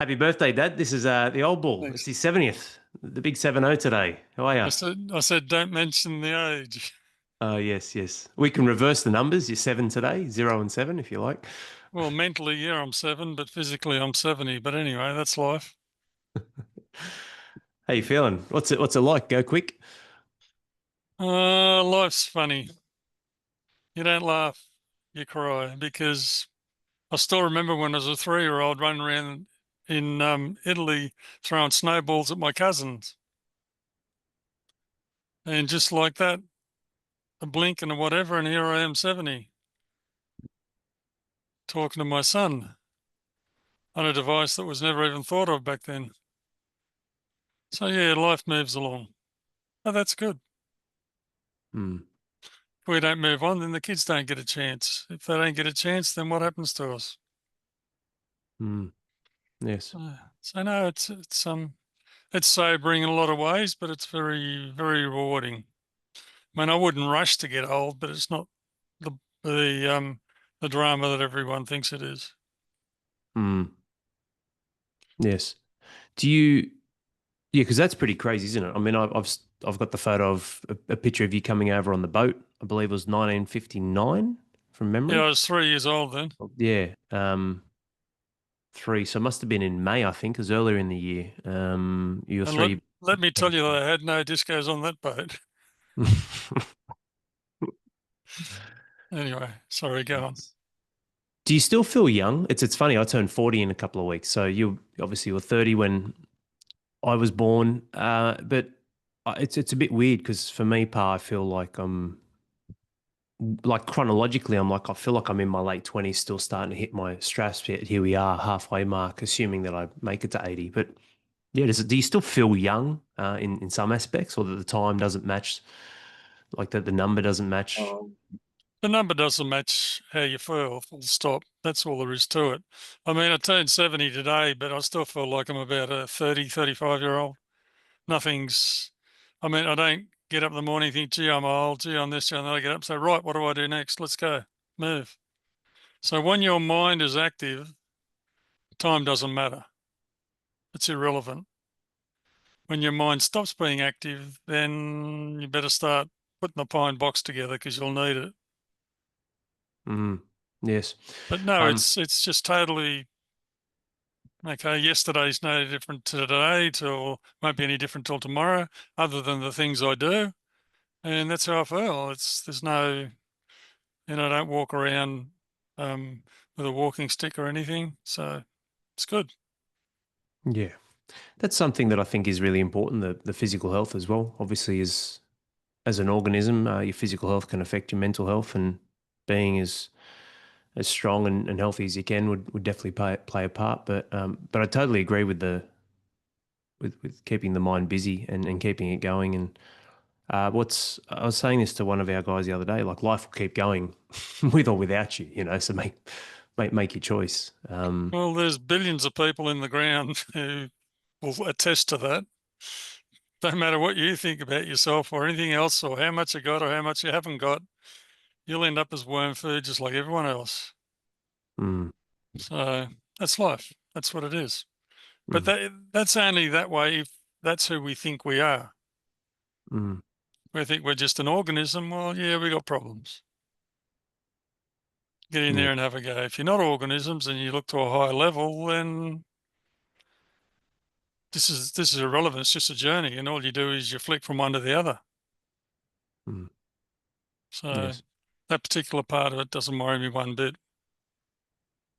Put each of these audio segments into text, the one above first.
Happy birthday, Dad. This is the old bull. It's Thanks. his 70th, the big 7-0 today. How are you? I said, don't mention the age. Oh, yes, yes. We can reverse the numbers. You're 7 today, 0 and 7 if you like. Well, mentally, yeah, I'm 7, but physically, I'm 70. But anyway, that's life. How you feeling? What's it like? Go quick. Life's funny. You don't laugh, you cry. Because I still remember when I was a 3-year-old running around in Italy throwing snowballs at my cousins. And just like that, a blink and a whatever, and here I am 70, talking to my son on a device that was never even thought of back then. So yeah, life moves along. Oh, that's good. Hmm. If we don't move on, then the kids don't get a chance. If they don't get a chance, then what happens to us? Hmm. Yes. So no, it's sobering in a lot of ways, but it's very very rewarding. I mean, I wouldn't rush to get old, but it's not the the drama that everyone thinks it is. Hmm. Yes. Do you? Yeah, because that's pretty crazy, isn't it? I mean, I've got the photo of a picture of you coming over on the boat. I believe it was 1959 from Yeah, memory. I was 3 years old then, Yeah. Three. So it must have been in May, I think, because earlier in the year. You were and let three. let me tell you that I had no discos on that boat. Anyway, sorry, go on. Nice. Do you still feel young? It's funny. I turned 40 in a couple of weeks. So you obviously were 30 when I was born. But it's a bit weird because for me, Pa, I feel like I'm like chronologically, I feel like I'm in my late 20s, still starting to hit my straps. Yet here we are, halfway mark, assuming that I make it to 80. But yeah, do you still feel young in some aspects, or that the time doesn't match, like that the number doesn't match? The number doesn't match how you feel, full stop. That's all there is to it. I mean, I turned 70 today, but I still feel like I'm about a 30, 35-year-old. Nothing's, I mean, I don't get up in the morning and think, gee, I'm old, gee, I'm this, gee, I'm that. I get up and say, right, what do I do next? Let's go, move. So when your mind is active, time doesn't matter. It's irrelevant. When your mind stops being active, then you better start putting the pine box together because you'll need it. Mm, yes. But no, Um, it's just totally okay. Yesterday's no different to today, till won't be any different till tomorrow, other than the things I do, and that's how I feel. There's no, I don't walk around with a walking stick or anything, so it's good. yeah. That's something that I think is really important, the physical health as well. Obviously, as an organism, your physical health can affect your mental health, and being as strong and healthy as you can would definitely play a part. But I totally agree with with keeping the mind busy and keeping it going. And what's I was saying this to one of our guys the other day, like life will keep going with or without you, So make your choice. Well, there's billions of people in the ground who will attest to that. Don't matter what you think about yourself or anything else, or how much you got or how much you haven't got, you'll end up as worm food just like everyone else. Mm, So that's life. That's what it is. But mm, that's only that way if that's who we think we are. mm, We think we're just an organism. Well, yeah, we got problems. Get in yeah, there and have a go. If you're not organisms and you look to a higher level, then this is irrelevant. It's just a journey, and all you do is you flick from one to the other. mm, So yes. that particular part of it doesn't worry me one bit.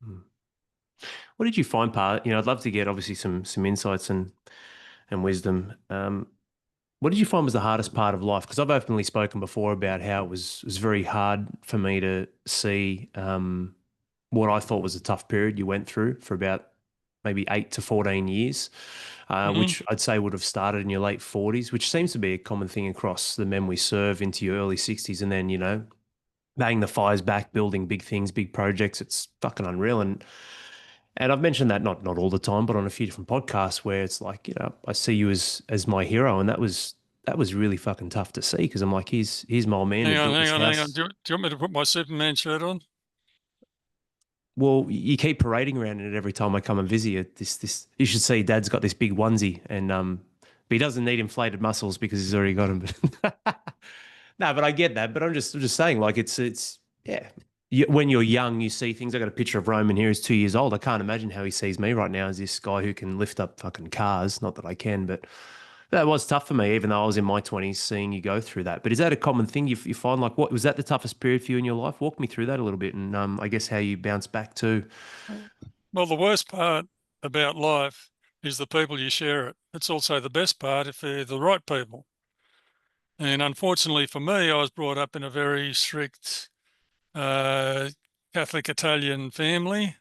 Mm. What did you find, part? I'd love to get obviously some insights and wisdom. What did you find was the hardest part of life? Because I've openly spoken before about how it was very hard for me to see what I thought was a tough period you went through for about maybe 8 to 14 years, Hmm. which I'd say would have started in your late 40s, which seems to be a common thing across the men we serve into your early 60s. And then, bang the fires back, building big things, big projects. It's fucking unreal. And I've mentioned that not all the time, but on a few different podcasts where it's like, I see you as my hero, and that was really fucking tough to see because I'm like, here's my old man Hang that on, built hang this on, hang on. house. Do you want me to put my Superman shirt on? Well, you keep parading around in it every time I come and visit you. This, you should see Dad's got this big onesie, and but he doesn't need inflated muscles because he's already got them. No, but I get that. But I'm just saying, like yeah. When you're young, you see things. I got a picture of Roman here. He's 2 years old. I can't imagine how he sees me right now as this guy who can lift up fucking cars. Not that I can, but that was tough for me, even though I was in my 20s, seeing you go through that. But is that a common thing you find? Like, what was that the toughest period for you in your life? Walk me through that a little bit, and I guess how you bounce back to. Well, the worst part about life is the people you share it. It's also the best part if they're the right people. And unfortunately for me, I was brought up in a very strict uh, Catholic Italian family,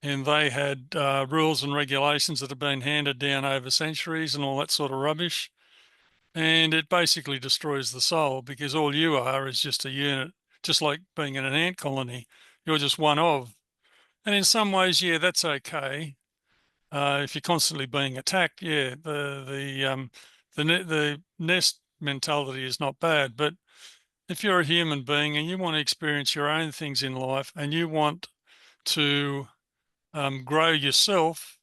and they had rules and regulations that have been handed down over centuries and all that sort of rubbish. And it basically destroys the soul because all you are is just a unit, just like being in an ant colony. You're just one of. And in some ways, yeah, that's okay. If you're constantly being attacked, yeah, the nest mentality is not bad. But if you're a human being and you want to experience your own things in life and you want to grow yourself,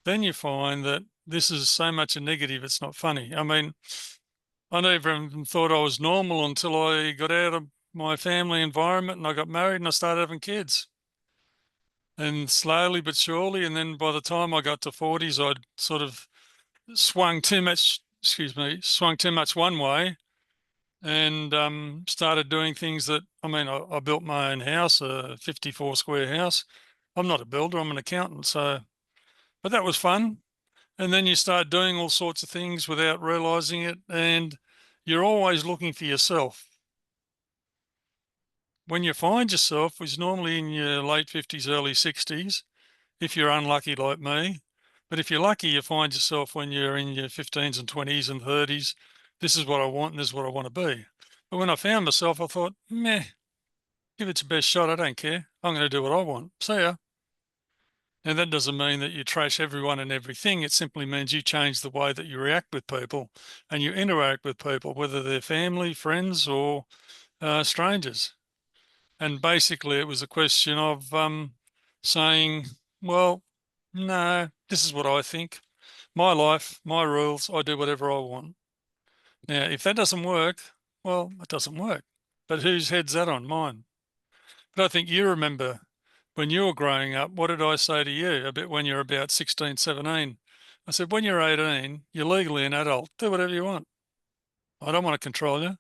then you find that this is so much a negative, it's not funny. I mean, I never even thought I was normal until I got out of my family environment and I got married and I started having kids. And slowly but surely, and then by the time I got to 40s, I'd sort of swung too much one way and started doing things that, I mean, I built my own house, a 54 square house. I'm not a builder, I'm an accountant. So, but that was fun. And then you start doing all sorts of things without realizing it. And you're always looking for yourself. When you find yourself, which is normally in your late 50s, early 60s, if you're unlucky like me. But if you're lucky, you find yourself when you're in your 15s and 20s and 30s. This is what I want and this is what I want to be. But when I found myself, I thought, meh, give it your best shot. I don't care. I'm going to do what I want. See ya. And that doesn't mean that you trash everyone and everything. It simply means you change the way that you react with people and you interact with people, whether they're family, friends, or strangers. And basically, it was a question of saying, well, no, this is what I think. My life, my rules, I do whatever I want. Now, if that doesn't work, well, it doesn't work. But whose head's that on? Mine. But I think you remember when you were growing up, what did I say to you about when you're about 16, 17? I said, when you're 18, you're legally an adult. Do whatever you want. I don't want to control you.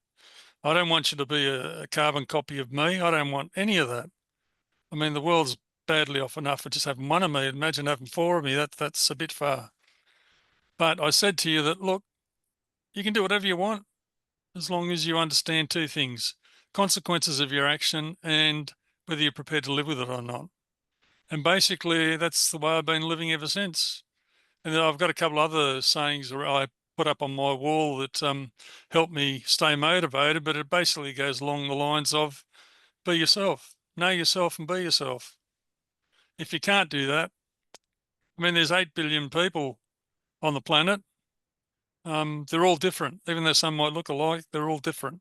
I don't want you to be a carbon copy of me. I don't want any of that. I mean, the world's badly off enough for just having one of me. Imagine having four of me. That's a bit far. But I said to you that, look, you can do whatever you want as long as you understand two things: consequences of your action and whether you're prepared to live with it or not. And basically, that's the way I've been living ever since. And then I've got a couple other sayings that I put up on my wall that help me stay motivated, but it basically goes along the lines of be yourself, know yourself and be yourself. If you can't do that, I mean, there's 8 billion people on the planet. They're all different. Even though some might look alike, they're all different.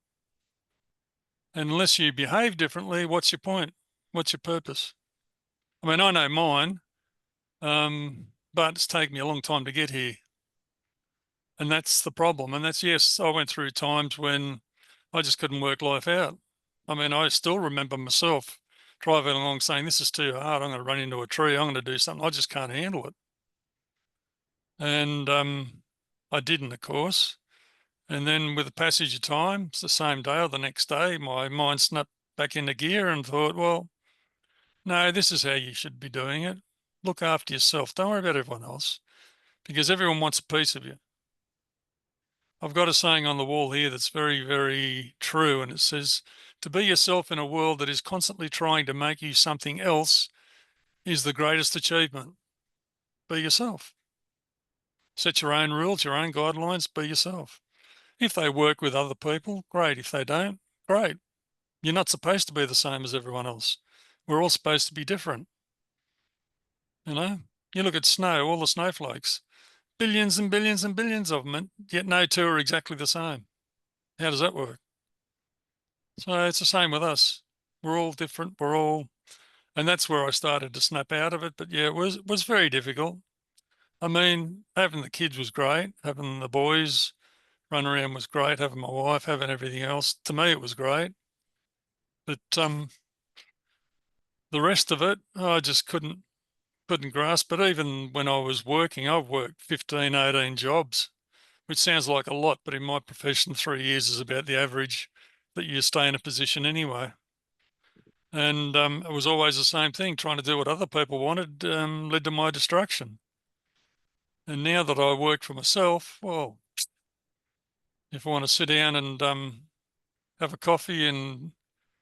And unless you behave differently, what's your point? What's your purpose? I mean, I know mine, but it's taken me a long time to get here. And that's the problem. And that's, yes, I went through times when I just couldn't work life out. I mean, I still remember myself driving along saying, this is too hard. I'm going to run into a tree. I'm going to do something. I just can't handle it. And I didn't, of course. And then with the passage of time, it's the same day or the next day, my mind snapped back into gear and thought, well, no, this is how you should be doing it. Look after yourself. Don't worry about everyone else because everyone wants a piece of you. I've got a saying on the wall here that's very, very true. And it says, to be yourself in a world that is constantly trying to make you something else is the greatest achievement. Be yourself. Set your own rules, your own guidelines, be yourself. If they work with other people, great. If they don't, great. You're not supposed to be the same as everyone else. We're all supposed to be different. You know, you look at snow, all the snowflakes, billions and billions and billions of them, yet no two are exactly the same. How does that work? So it's the same with us. We're all different. We're all And that's where I started to snap out of it. But yeah, it was very difficult. I mean, having the kids was great. Having the boys run around was great. Having my wife, having everything else. To me, it was great. But the rest of it, I just couldn't grasp. But even when I was working, I've worked 15, 18 jobs, which sounds like a lot, but in my profession, 3 years is about the average that you stay in a position anyway. And it was always the same thing, trying to do what other people wanted led to my destruction. And now that I work for myself, well, if I want to sit down and have a coffee and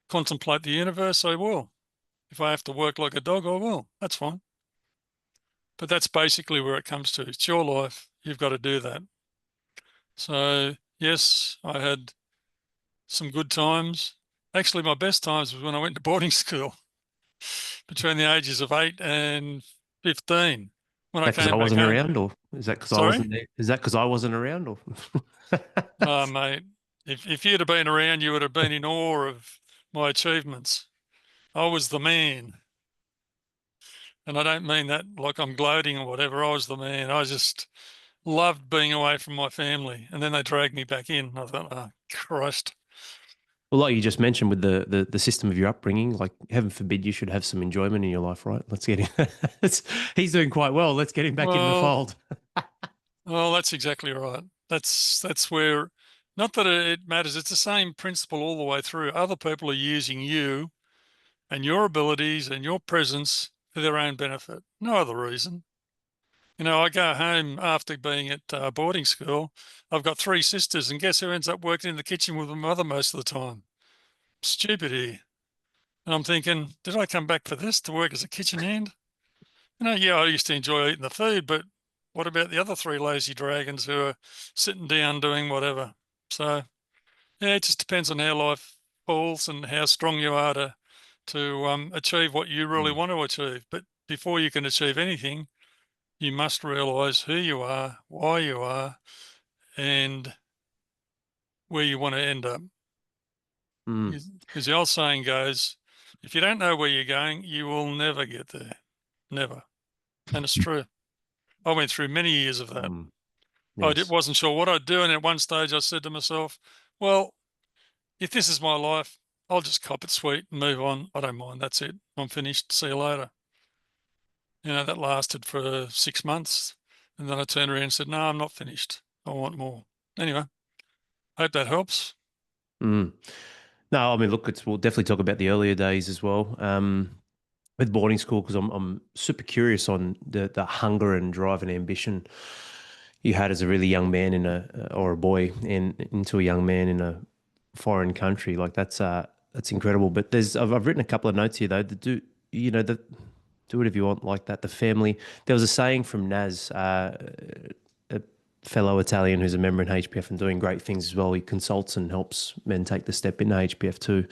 contemplate the universe, I will. If I have to work like a dog, I will. That's fine. But that's basically where it comes to. It's your life. You've got to do that. So, yes, I had some good times. Actually, my best times was when I went to boarding school between the ages of 8 and 15 when I That because I came back wasn't home. around, or is that because I Sorry? wasn't there? Is that because I wasn't around, or? Oh, mate, if you'd have been around, you would have been in awe of my achievements. I was the man. And I don't mean that like I'm gloating or whatever. I was the man. I just loved being away from my family. And then they dragged me back in. I thought, oh, Christ. Well, like you just mentioned with the system of your upbringing, like heaven forbid you should have some enjoyment in your life, right? Let's get him. He's doing quite well. Let's get him back in the Well, fold. well, that's exactly right. That's where, not that it matters. It's the same principle all the way through. Other people are using you and your abilities and your presence for their own benefit. No other reason. I go home after being at boarding school. I've got three sisters, and guess who ends up working in the kitchen with my mother most of the time? Stupid here. And I'm thinking, did I come back for this to work as a kitchen hand? Yeah, I used to enjoy eating the food, but what about the other three lazy dragons who are sitting down doing whatever? So yeah, it just depends on how life falls and how strong you are to achieve what you really Mm. want to achieve. But before you can achieve anything, you must realize who you are, why you are, and where you want to end up. Mm. Because the old saying goes, if you don't know where you're going, you will never get there. Never. And it's true. I went through many years of that. Mm. I Yes. wasn't sure what I'd do. And at one stage, I said to myself, well, if this is my life, I'll just cop it sweet and move on. I don't mind. That's it. I'm finished. See you later. That lasted for 6 months. And then I turned around and said, no, I'm not finished. I want more. Anyway, hope that helps. Mm. No, I mean, look, we'll definitely talk about the earlier days as well. With boarding school, because I'm super curious on the hunger and drive and ambition you had as a really young man in or a boy and into a young man in a foreign country. Like that's incredible. But I've written a couple of notes here though. The do whatever you want like that. The family. There was a saying from Naz, a fellow Italian who's a member in HPF and doing great things as well. He consults and helps men take the step into HPF too.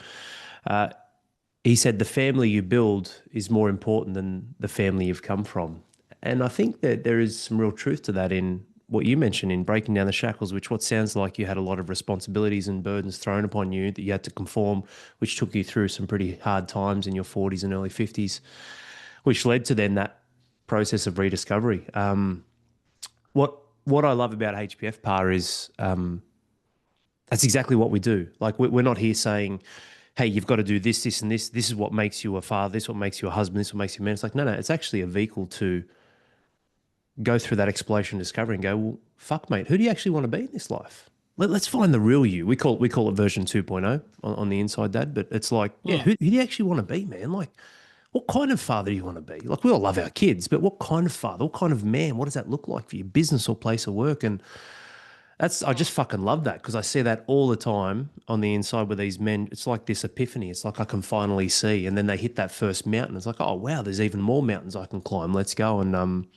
He said the family you build is more important than the family you've come from. And I think that there is some real truth to that in what you mentioned in breaking down the shackles, which what sounds like you had a lot of responsibilities and burdens thrown upon you that you had to conform, which took you through some pretty hard times in your 40s and early 50s, which led to then that process of rediscovery. What I love about HPF PAR is that's exactly what we do. Like we're not here saying, hey, you've got to do this, this, and this. This is what makes you a father. This is what makes you a husband. This is what makes you a man. It's like, no, no, it's actually a vehicle to go through that exploration and discovery and go, well, fuck, mate, who do you actually want to be in this life? Let's find the real you. We call it version 2.0 on the inside, Dad. But it's like, yeah, Hmm. who do you actually want to be, man? Like, what kind of father do you want to be? Like, we all love our kids, but what kind of father? What kind of man? What does that look like for your business or place of work? And I just fucking love that because I see that all the time on the inside with these men. It's like this epiphany. It's like I can finally see. And then they hit that first mountain. It's like, oh, wow, there's even more mountains I can climb. Let's go. And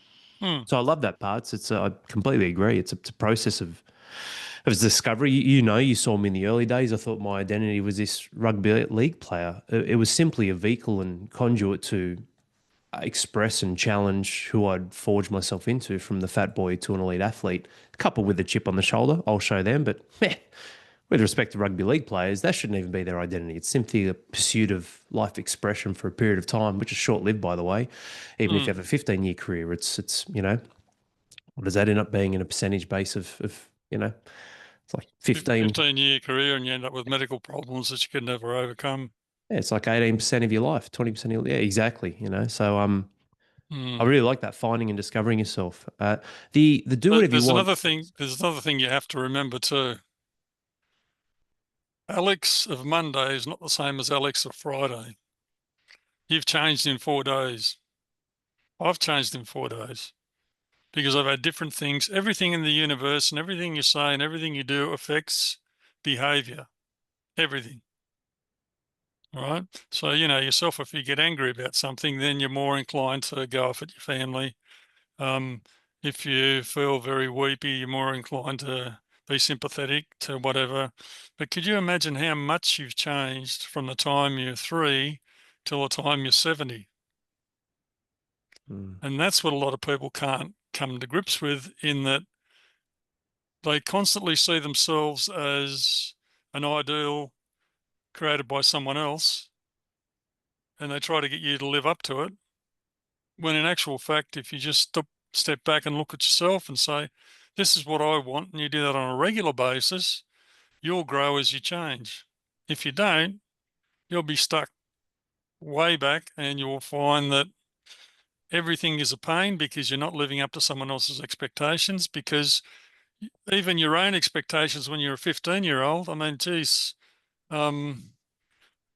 Hmm. so I love that part. I completely agree. It's a process of discovery. You saw me in the early days. I thought my identity was this rugby league player. It was simply a vehicle and conduit to express and challenge who I'd forged myself into from the fat boy to an elite athlete, coupled with a chip on the shoulder. I'll show them, but with respect to rugby league players, that shouldn't even be their identity. It's simply a pursuit of life expression for a period of time, which is short-lived, by the way. Even if you Mm. have a 15-year career, it's what does that end up being in a percentage base of it's like 15, 15-year career, and you end up with medical problems that you could never overcome. yeah, it's like 18% of your life, 20% of, yeah, exactly. So I Mm. really like that, finding and discovering yourself. The do But whatever you there's want. another thing. There's another thing you have to remember too. Alex of Monday is not the same as Alex of Friday. You've changed in 4 days. I've changed in 4 days because I've had different things. Everything in the universe and everything you say and everything you do affects behavior. Everything. All right. So, yourself, if you get angry about something, then you're more inclined to go off at your family. Um, if you feel very weepy, you're more inclined to be sympathetic to whatever. But could you imagine how much you've changed from the time you're 3 till the time you're 70? Mm, And that's what a lot of people can't come to grips with, in that they constantly see themselves as an ideal created by someone else, and they try to get you to live up to it. When in actual fact, if you just step back and look at yourself and say, this is what I want, and you do that on a regular basis, you'll grow as you change. If you don't, you'll be stuck way back, and you will find that everything is a pain because you're not living up to someone else's expectations, because even your own expectations when you're a 15-year-old, I mean, geez,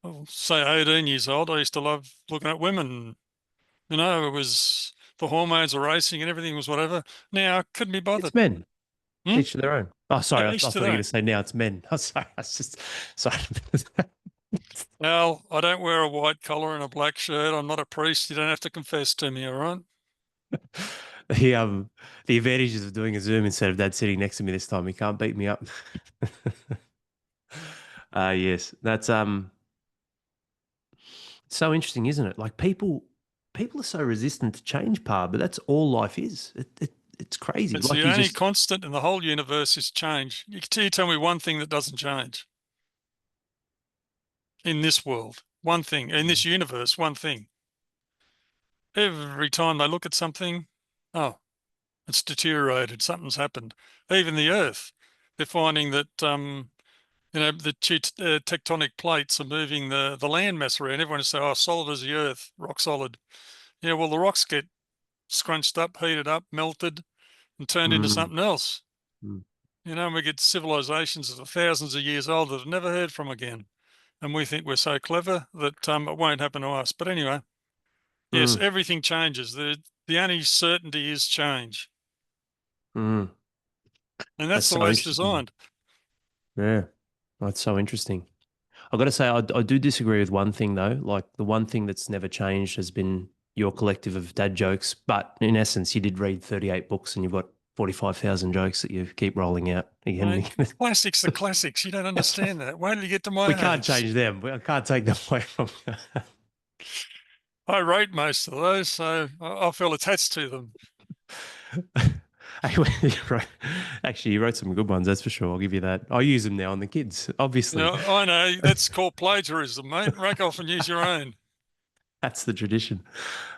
I'll say 18 years old, I used to love looking at women. It was the hormones were racing and everything was whatever. Now I couldn't be bothered. it's men, Hmm? each to their own. Oh, sorry, Yeah, I each thought to you were their going own. to say now it's men. Oh, sorry, I was just sorry. Well, I don't wear a white collar and a black shirt. I'm not a priest. You don't have to confess to me, all right? The advantages of doing a Zoom instead of Dad sitting next to me this time. He can't beat me up. Yes, that's so interesting, isn't it? Like people are so resistant to change, Pa, but that's all life is. It's crazy. It's Like the you only just constant in the whole universe is change. You tell me one thing that doesn't change in this world. One thing. In this universe, one thing. Every time they look at something, oh, it's deteriorated. Something's happened. Even the Earth, they're finding that the tectonic plates are moving the land mass around. Everyone say, "Oh, solid as the Earth, rock solid." Yeah, well, the rocks get scrunched up, heated up, melted, and turned into mm, something else. mm, And we get civilizations that are thousands of years old that have never heard from again, and we think we're so clever that it won't happen to us. But anyway, yes, mm. everything changes. The only certainty is change. Mm. And That's that's the so way it's interesting. designed. Yeah, that's so interesting. I've got to say, I do disagree with one thing though. Like the one thing that's never changed has been your collective of dad jokes. But in essence, you did read 38 books and you've got 45,000 jokes that you keep rolling out again and Mate, again. classics are classics. You don't understand that. Wait till you get to We my can't age. change them. I can't take them away from you. I wrote most of those, so I feel attached to them. Hey, well, actually, you wrote some good ones, that's for sure. I'll give you that. I use them now on the kids, obviously. I know that's called plagiarism, mate. Rack off and use your own. That's the tradition.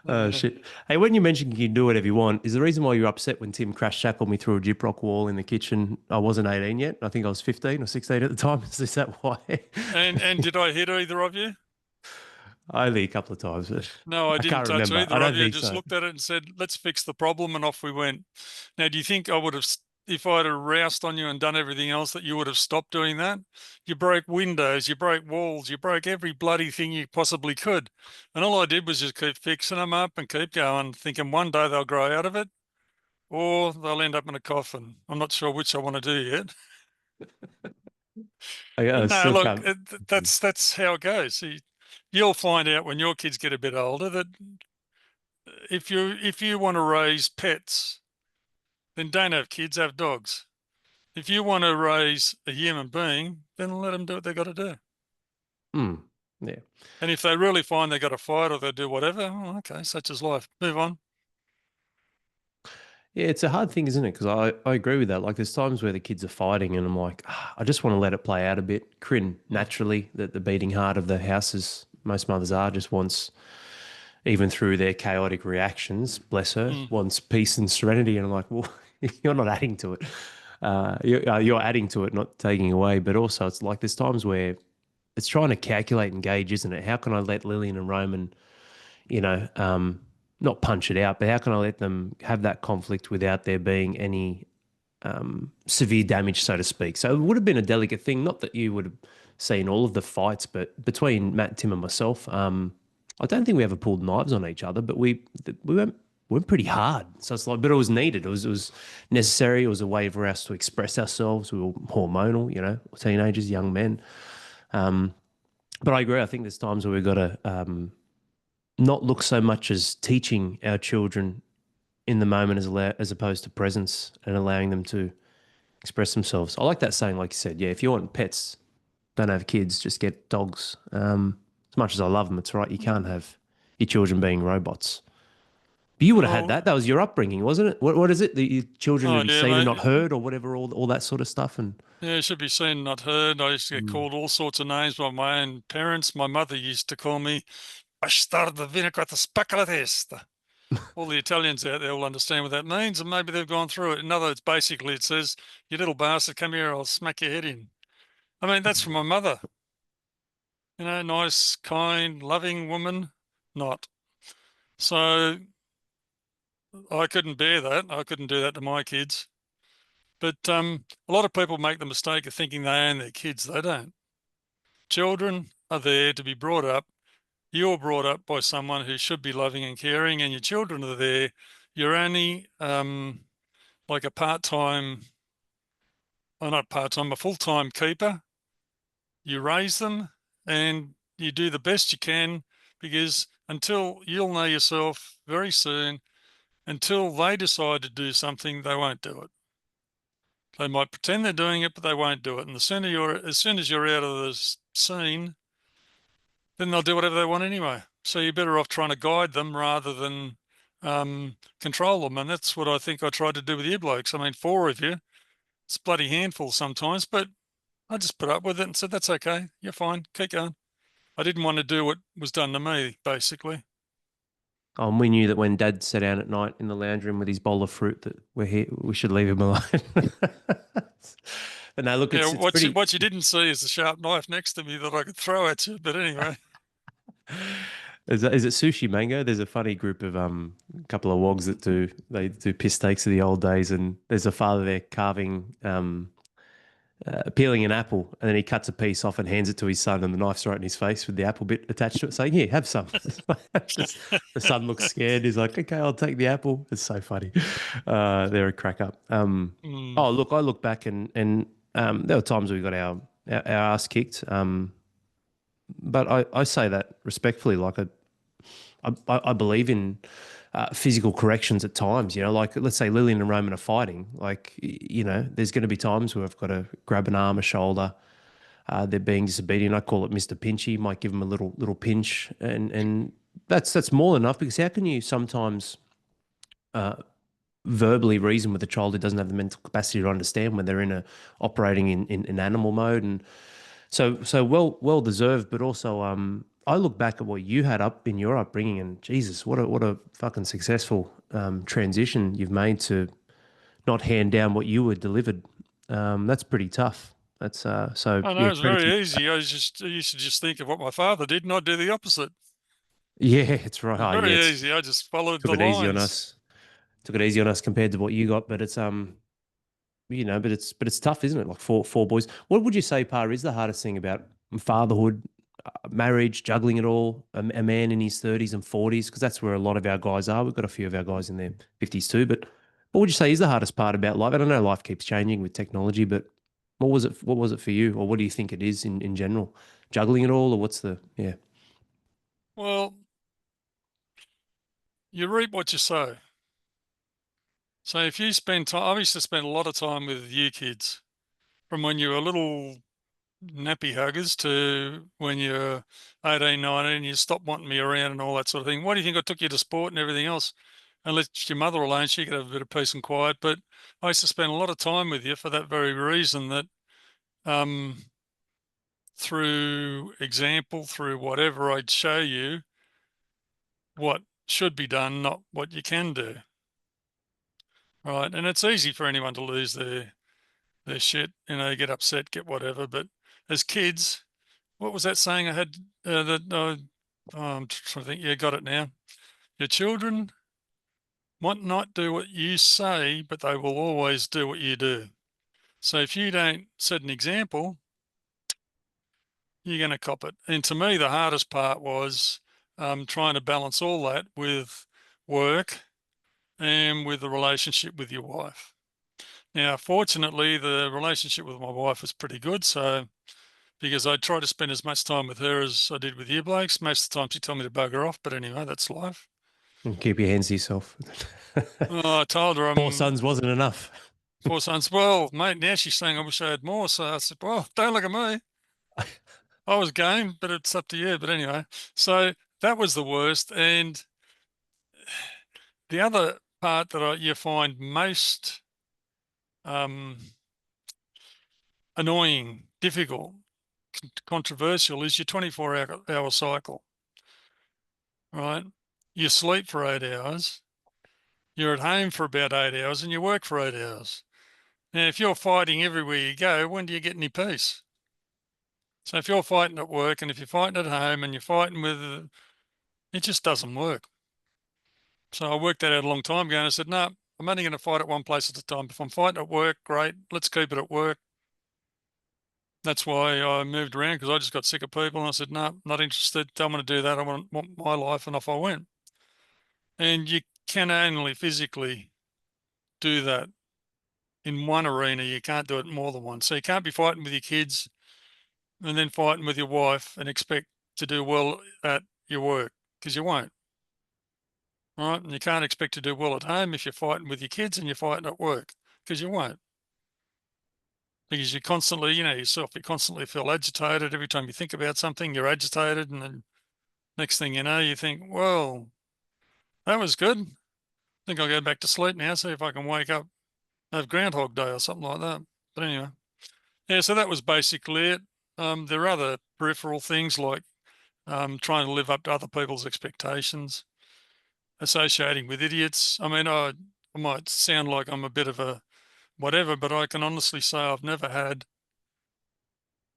Uh, Shit. Hey, when you mentioned you can do whatever you want, is the reason why you're upset when Tim crash tackled me through a gyprock wall in the kitchen? I wasn't 18 yet. I think I was 15 or 16 at the time. Is that why? and did I hit either of you? Only a couple of times, but No, I I didn't can't touch remember. I either of don't you. I think just so. looked at it and said, let's fix the problem, and off we went. Now, do you think I would have, if I'd have roused on you and done everything else, that you would have stopped doing that? You broke windows, you broke walls, you broke every bloody thing you possibly could. And all I did was just keep fixing them up and keep going, thinking one day they'll grow out of it or they'll end up in a coffin. I'm not sure which I want to do yet. I No, still look, can't. that's how it goes. You'll find out when your kids get a bit older that if you want to raise pets, then don't have kids, have dogs. If you want to raise a human being, then let them do what they've got to do. Hmm. Yeah. And if they really find they've got to fight or they'll do whatever, okay, such is life. Move on. Yeah, it's a hard thing, isn't it? Because I agree with that. Like, there's times where the kids are fighting, and I'm like, "Ah, I just want to let it play out a bit. Corinne, Mm, naturally, that the beating heart of the house, as most mothers are, just wants, even through their chaotic reactions, bless her, mm. wants peace and serenity. And I'm like, well, you're not adding to it. You're adding to it, not taking away. But also, it's like there's times where it's trying to calculate and gauge, isn't it? How can I let Lillian and Roman, you know, not punch it out, but how can I let them have that conflict without there being any severe damage, so to speak? So it would have been a delicate thing. Not that you would have seen all of the fights, but between Matt, Tim, and myself, I don't think we ever pulled knives on each other, but we went pretty hard. So it's like, but it was needed. It was necessary. It was a way for us to express ourselves. We were hormonal, teenagers, young men. But I agree. I think there's times where we've got to not look so much as teaching our children in the moment as opposed to presence and allowing them to express themselves. I like that saying, like you said. Yeah, if you want pets, don't have kids, just get dogs. As much as I love them, it's right. You can't have your children being robots. But you would have had Well, that. That was your upbringing, wasn't it? What is it? The children to oh be yeah, seen and not mate. heard, or whatever, all that sort of stuff. And Yeah, it should be seen, not heard. I used to get mm. called all sorts of names by my own parents. My mother used to call me Bastardo vinacata spacca testa. All the Italians out there will understand what that means, and maybe they've gone through it. In other words, basically it says, "You little bastard, come here, I'll smack your head in." I mean, that's from my mother. Nice, kind, loving woman. Not. So I couldn't bear that. I couldn't do that to my kids. But a lot of people make the mistake of thinking they own their kids. They don't. Children are there to be brought up. You're brought up by someone who should be loving and caring, and your children are there. You're only like a part-time, or not part-time, a full-time keeper. You raise them and you do the best you can, because until you'll know yourself very soon, until they decide to do something, they won't do it. They might pretend they're doing it, but they won't do it. And as soon as you're out of the scene, then they'll do whatever they want anyway. So you're better off trying to guide them rather than control them. And that's what I think I tried to do with you blokes. I mean, four of you, it's a bloody handful sometimes, but I just put up with it and said, that's okay. You're fine. Keep going. I didn't want to do what was done to me, basically. We knew that when Dad sat down at night in the lounge room with his bowl of fruit, that we should leave him alone. But no, look, Yeah, it's pretty. what you didn't see is the sharp knife next to me that I could throw at you. But anyway, Is it Sushi Mango? There's a funny group of couple of wogs that do piss takes of the old days, and there's a father there carving peeling an apple, and then he cuts a piece off and hands it to his son, and the knife's right in his face with the apple bit attached to it, saying, "Here, have some." Just, the son looks scared. He's like, "Okay, I'll take the apple." It's so funny. They're a crack up. mm, Oh, look, I look back and there were times we got our ass kicked. But I say that respectfully, like I believe in physical corrections at times. Like let's say Lillian and Roman are fighting. Like there's going to be times where I've got to grab an arm, a shoulder. They're being disobedient. I call it Mr. Pinchy. Might give them a little pinch, and that's more than enough. Because how can you sometimes verbally reason with a child who doesn't have the mental capacity to understand when they're operating in animal mode? And so well deserved, but also I look back at what you had up in your upbringing, and Jesus, what a fucking successful transition you've made to not hand down what you were delivered. That's pretty tough. That's so I know yeah, it's credit to you. very easy. I used to just think of what my father did, and I'd do the opposite. Yeah, it's right. It was Oh, yeah, very it's easy. I just followed took the it easy on lines. us. Took it easy on us compared to what you got, but it's but it's tough, isn't it? Like four boys. What would you say, Pa, is the hardest thing about fatherhood, marriage, juggling it all? A man in his 30s and 40s, because that's where a lot of our guys are. We've got a few of our guys in their 50s too. But what would you say is the hardest part about life? I don't know, life keeps changing with technology, but what was it? What was it for you, or what do you think it is in general? Juggling it all, or what's the yeah? Well, you reap what you sow. So if you spend time, I used to spend a lot of time with you kids from when you were little nappy huggers to when you're 18, 19, you stopped wanting me around and all that sort of thing. Why do you think I took you to sport and everything else? and let your mother alone. She could have a bit of peace and quiet. But I used to spend a lot of time with you for that very reason, that um, through example, through whatever, I'd show you what should be done, not what you can do. Right. And it's easy for anyone to lose their shit, get upset, get whatever. But as kids, what was that saying I had I'm trying to think. Yeah, got it now. Your children might not do what you say, but they will always do what you do. So if you don't set an example, you're going to cop it. And to me, the hardest part was trying to balance all that with work and with the relationship with your wife. Now, fortunately, the relationship with my wife was pretty good. So, because I try to spend as much time with her as I did with you blokes, most of the time she told me to bugger off. But anyway, that's life. And keep your hands to yourself. I told her Four I'm sons wasn't enough. 4 sons. Well, mate, now she's saying I wish I had more. So I said, well, don't look at me. I was game, but it's up to you. But anyway, so that was the worst. And the other part that you find most um, annoying, difficult, controversial is your 24-hour cycle, right? You sleep for 8 hours, you're at home for about 8 hours, and you work for 8 hours. Now, if you're fighting everywhere you go, when do you get any peace? So if you're fighting at work and if you're fighting at home and you're fighting with, it just doesn't work. So I worked that out a long time ago and I said, no, I'm only going to fight at one place at a time. If I'm fighting at work, great, let's keep it at work. That's why I moved around, because I just got sick of people. And I said, no, not interested. Don't want to do that. I want my life. And off I went. And you can only physically do that in one arena. You can't do it in more than one. So you can't be fighting with your kids and then fighting with your wife and expect to do well at your work, because you won't. All right. And you can't expect to do well at home if you're fighting with your kids and you're fighting at work, because you won't. Because you constantly, yourself, you constantly feel agitated. Every time you think about something, you're agitated. And then next thing you know, you think, well, that was good. I think I'll go back to sleep now, see if I can wake up, have Groundhog Day or something like that. But anyway, yeah, so that was basically it. There are other peripheral things like trying to live up to other people's expectations, associating with idiots. I mean, I might sound like I'm a bit of a whatever, but I can honestly say I've never had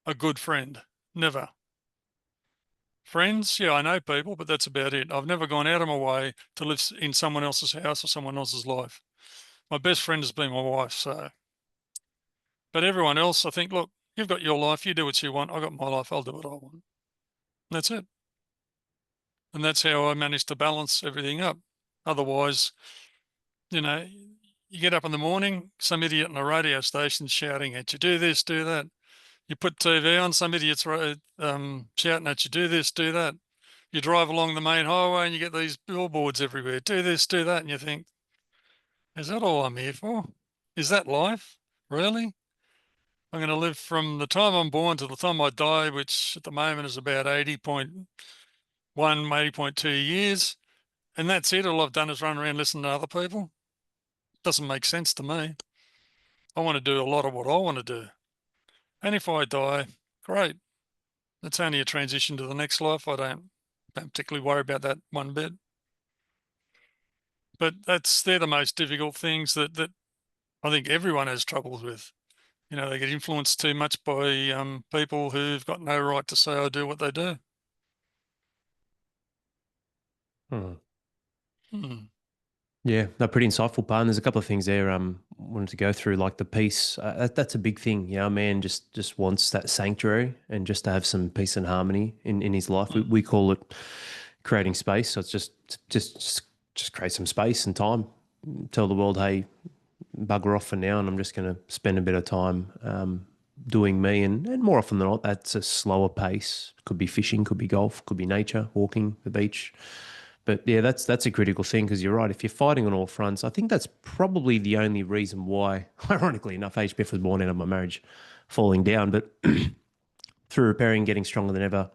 a good friend. Never. Friends, yeah, I know people, but that's about it. I've never gone out of my way to live in someone else's house or someone else's life. My best friend has been my wife, so. But everyone else, I think, look, you've got your life, you do what you want. I've got my life, I'll do what I want. That's it. And that's how I managed to balance everything up. Otherwise, you know, you get up in the morning, some idiot on a radio station shouting at you, do this, do that. You put TV on, some idiot's shouting at you, do this, do that. You drive along the main highway and you get these billboards everywhere, do this, do that. And you think, is that all I'm here for? Is that life? Really? I'm going to live from the time I'm born to the time I die, which at the moment is about 80.1, 80.2 years. And that's it. All I've done is run around listening to other people. Doesn't make sense to me. I want to do a lot of what I want to do. And if I die, great. It's only a transition to the next life. I don't particularly worry about that one bit. But they're the most difficult things that I think everyone has troubles with. They get influenced too much by people who've got no right to say or do what they do. Hmm. Hmm. Yeah, no, pretty insightful, part. And there's a couple of things there. Wanted to go through, like the peace. That's a big thing. A man just wants that sanctuary and just to have some peace and harmony in his life. We call it creating space. So it's just create some space and time. Tell the world, hey, bugger off for now, and I'm just going to spend a bit of time doing me. And more often than not, that's a slower pace. Could be fishing, could be golf, could be nature, walking the beach. But yeah, that's a critical thing, because you're right. If you're fighting on all fronts, I think that's probably the only reason why, ironically enough, HBF was born out of my marriage falling down. But through repairing, getting stronger than ever,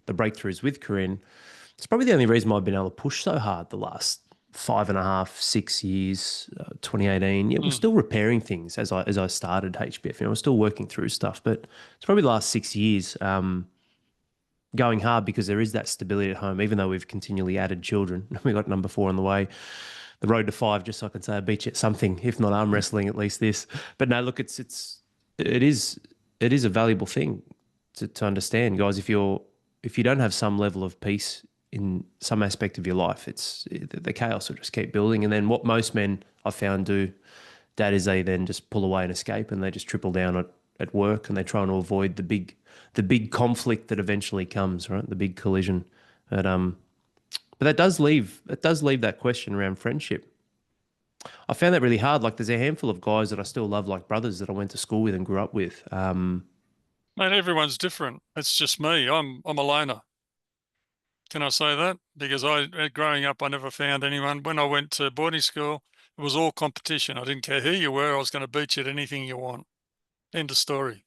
the breakthroughs with Corinne, it's probably the only reason why I've been able to push so hard the last 5.5, 6 years, 2018. Yeah, we're Mm. still repairing things as I started HBF. We're still working through stuff, but it's probably the last 6 years going hard because there is that stability at home. Even though we've continually added children, we got number 4 on the way. The road to 5, just so I can say I beat you at something, if not arm wrestling, at least this. But no, look, it is it is a valuable thing to understand, guys. If you don't have some level of peace in some aspect of your life, the chaos will just keep building. And then what most men I've found do, that is they then just pull away and escape, and they just triple down at work, and they're trying to avoid the big conflict that eventually comes, right? The big collision. But but that does leave that question around friendship. I found that really hard. Like, there's a handful of guys that I still love, like brothers that I went to school with and grew up with. Mate, everyone's different. It's just me. I'm a loner. Can I say that? Because growing up, I never found anyone. When I went to boarding school, it was all competition. I didn't care who you were. I was going to beat you at anything you want. End of story.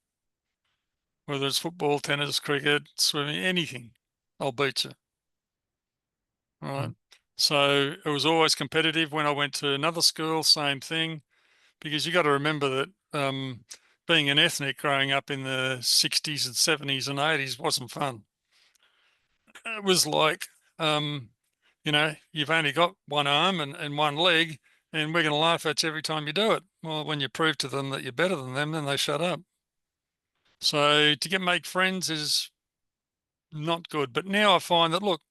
Whether it's football, tennis, cricket, swimming, anything, I'll beat you. All right. So it was always competitive. When I went to another school, same thing. Because you got to remember that being an ethnic growing up in the 60s and 70s and 80s wasn't fun. It was like, you've only got one arm and one leg, and we're going to laugh at you every time you do it. Well, when you prove to them that you're better than them, then they shut up. So to make friends is not good. But now I find that, look,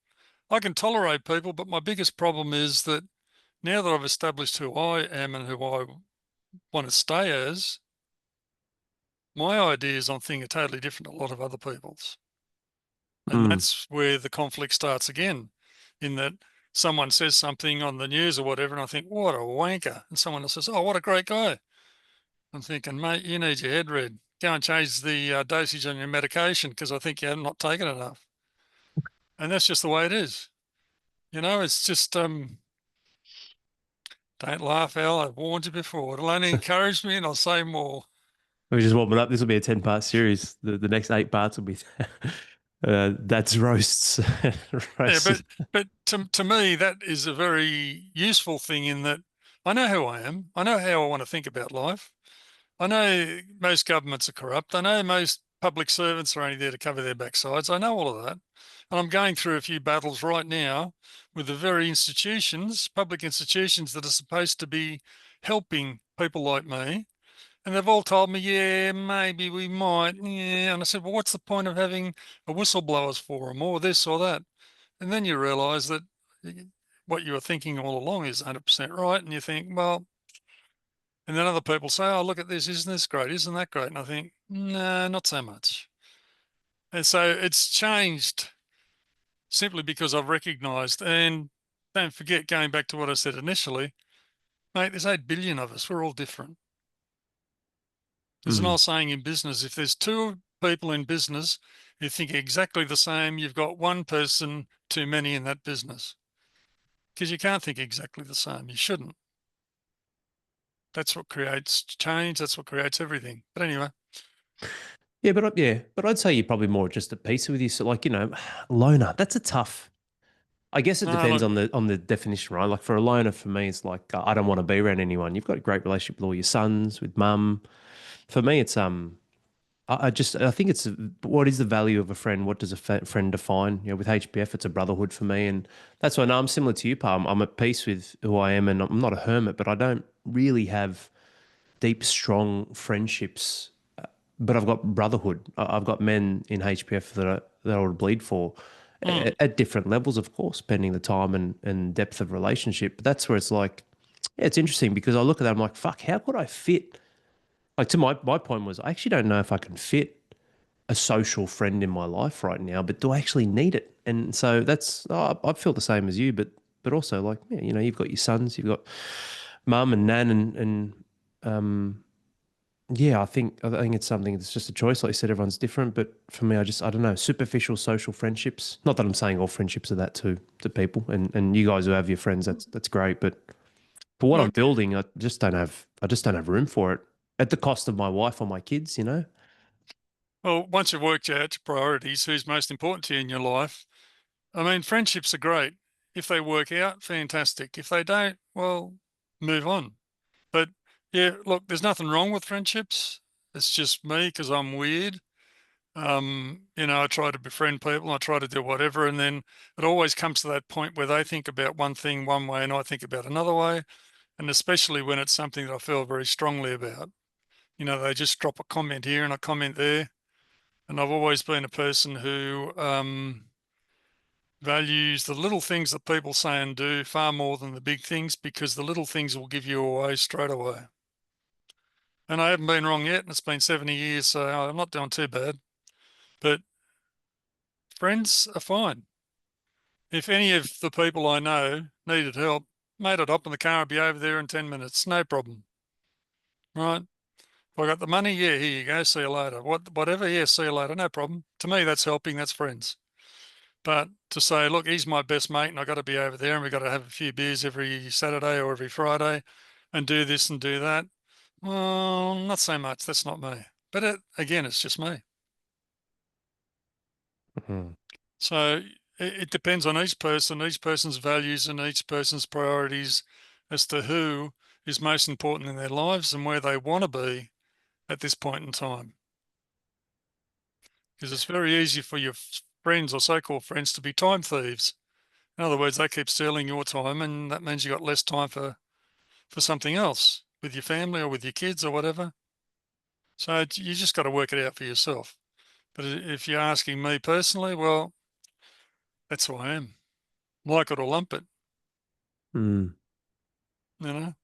I can tolerate people, but my biggest problem is that now that I've established who I am and who I want to stay as, my ideas on things are totally different to a lot of other people's. And mm, that's where the conflict starts again, in that someone says something on the news or whatever, and I think, what a wanker. And someone else says, oh, what a great guy. I'm thinking, mate, you need your head read. Go and change the dosage on your medication because I think you're not taking enough. And that's just the way it is. It's just, don't laugh, Al. I've warned you before. It'll only encourage me and I'll say more. we're just warming up. This will be a 10-part series. The next 8 parts will be that's roasts, Yeah, roasts. but to me, that is a very useful thing in that I know who I am. I know how I want to think about life. I know most governments are corrupt. I know most public servants are only there to cover their backsides. I know all of that. And I'm going through a few battles right now with the very institutions, public institutions that are supposed to be helping people like me. And they've all told me, yeah, maybe we might. Yeah. And I said, well, what's the point of having a whistleblowers forum or this or that? And then you realize that what you were thinking all along is 100% right. And you think, well, and then other people say, oh, look at this. Isn't this great? Isn't that great? And I think, no, not so much. And so it's changed simply because I've recognized, and don't forget, going back to what I said initially, mate, there's 8 billion of us. We're all different. There's an Mm. old saying in business, if there's two people in business who think exactly the same, you've got one person too many in that business because you can't think exactly the same. You shouldn't. That's what creates change. That's what creates everything. But anyway, Yeah, but I'd say you're probably more just at peace with you. So, like, loner. That's a tough. I guess it no, depends look, on the definition, right? Like, for a loner, for me, it's like I don't want to be around anyone. You've got a great relationship with all your sons, with mum. For me, it's I think it's what is the value of a friend? What does a friend define? With HBF, it's a brotherhood for me, and that's why. No, I'm similar to you, Pa. I'm at peace with who I am, and I'm not a hermit, but I don't really have deep, strong friendships. But I've got brotherhood. I've got men in HPF that I would bleed for mm, at different levels, of course, depending the time and depth of relationship. But that's where it's like, yeah, it's interesting because I look at that, I'm like, fuck, how could I fit? Like, to my point was, I actually don't know if I can fit a social friend in my life right now, but do I actually need it? And so I feel the same as you, but also, like, yeah, you've got your sons, you've got mum and nan, and yeah, I think it's something that's just a choice. Like you said, everyone's different, but for me, I don't know, superficial social friendships. Not that I'm saying all friendships are that to people, and you guys who have your friends, that's great. But for what I'm look, building, I just don't have room for it at the cost of my wife or my kids. well, once you've worked out your priorities, who's most important to you in your life, I mean, friendships are great. If they work out, fantastic. If they don't, well, move on. But yeah, look, there's nothing wrong with friendships. It's just me because I'm weird. I try to befriend people, I try to do whatever, and then it always comes to that point where they think about one thing one way and I think about another way. And especially when it's something that I feel very strongly about. They just drop a comment here and a comment there. And I've always been a person who values the little things that people say and do far more than the big things, because the little things will give you away straight away. And I haven't been wrong yet, and it's been 70 years, so I'm not doing too bad. But friends are fine. If any of the people I know needed help, mate, I'd hop in the car and be over there in 10 minutes, no problem. Right? If I got the money, yeah, here you go, see you later. Whatever, yeah, see you later, no problem. To me, that's helping, that's friends. But to say, look, he's my best mate and I've got to be over there and we've got to have a few beers every Saturday or every Friday and do this and do that, well, not so much. That's not me. But again, it's just me. Mhm. So it depends on each person, each person's values and each person's priorities as to who is most important in their lives and where they want to be at this point in time. Because it's very easy for your friends or so-called friends to be time thieves. In other words, they keep stealing your time, and that means you got less time for something else with your family or with your kids or whatever. So you just got to work it out for yourself. But if you're asking me personally, well, that's who I am. Like it or lump it, Mm. you know.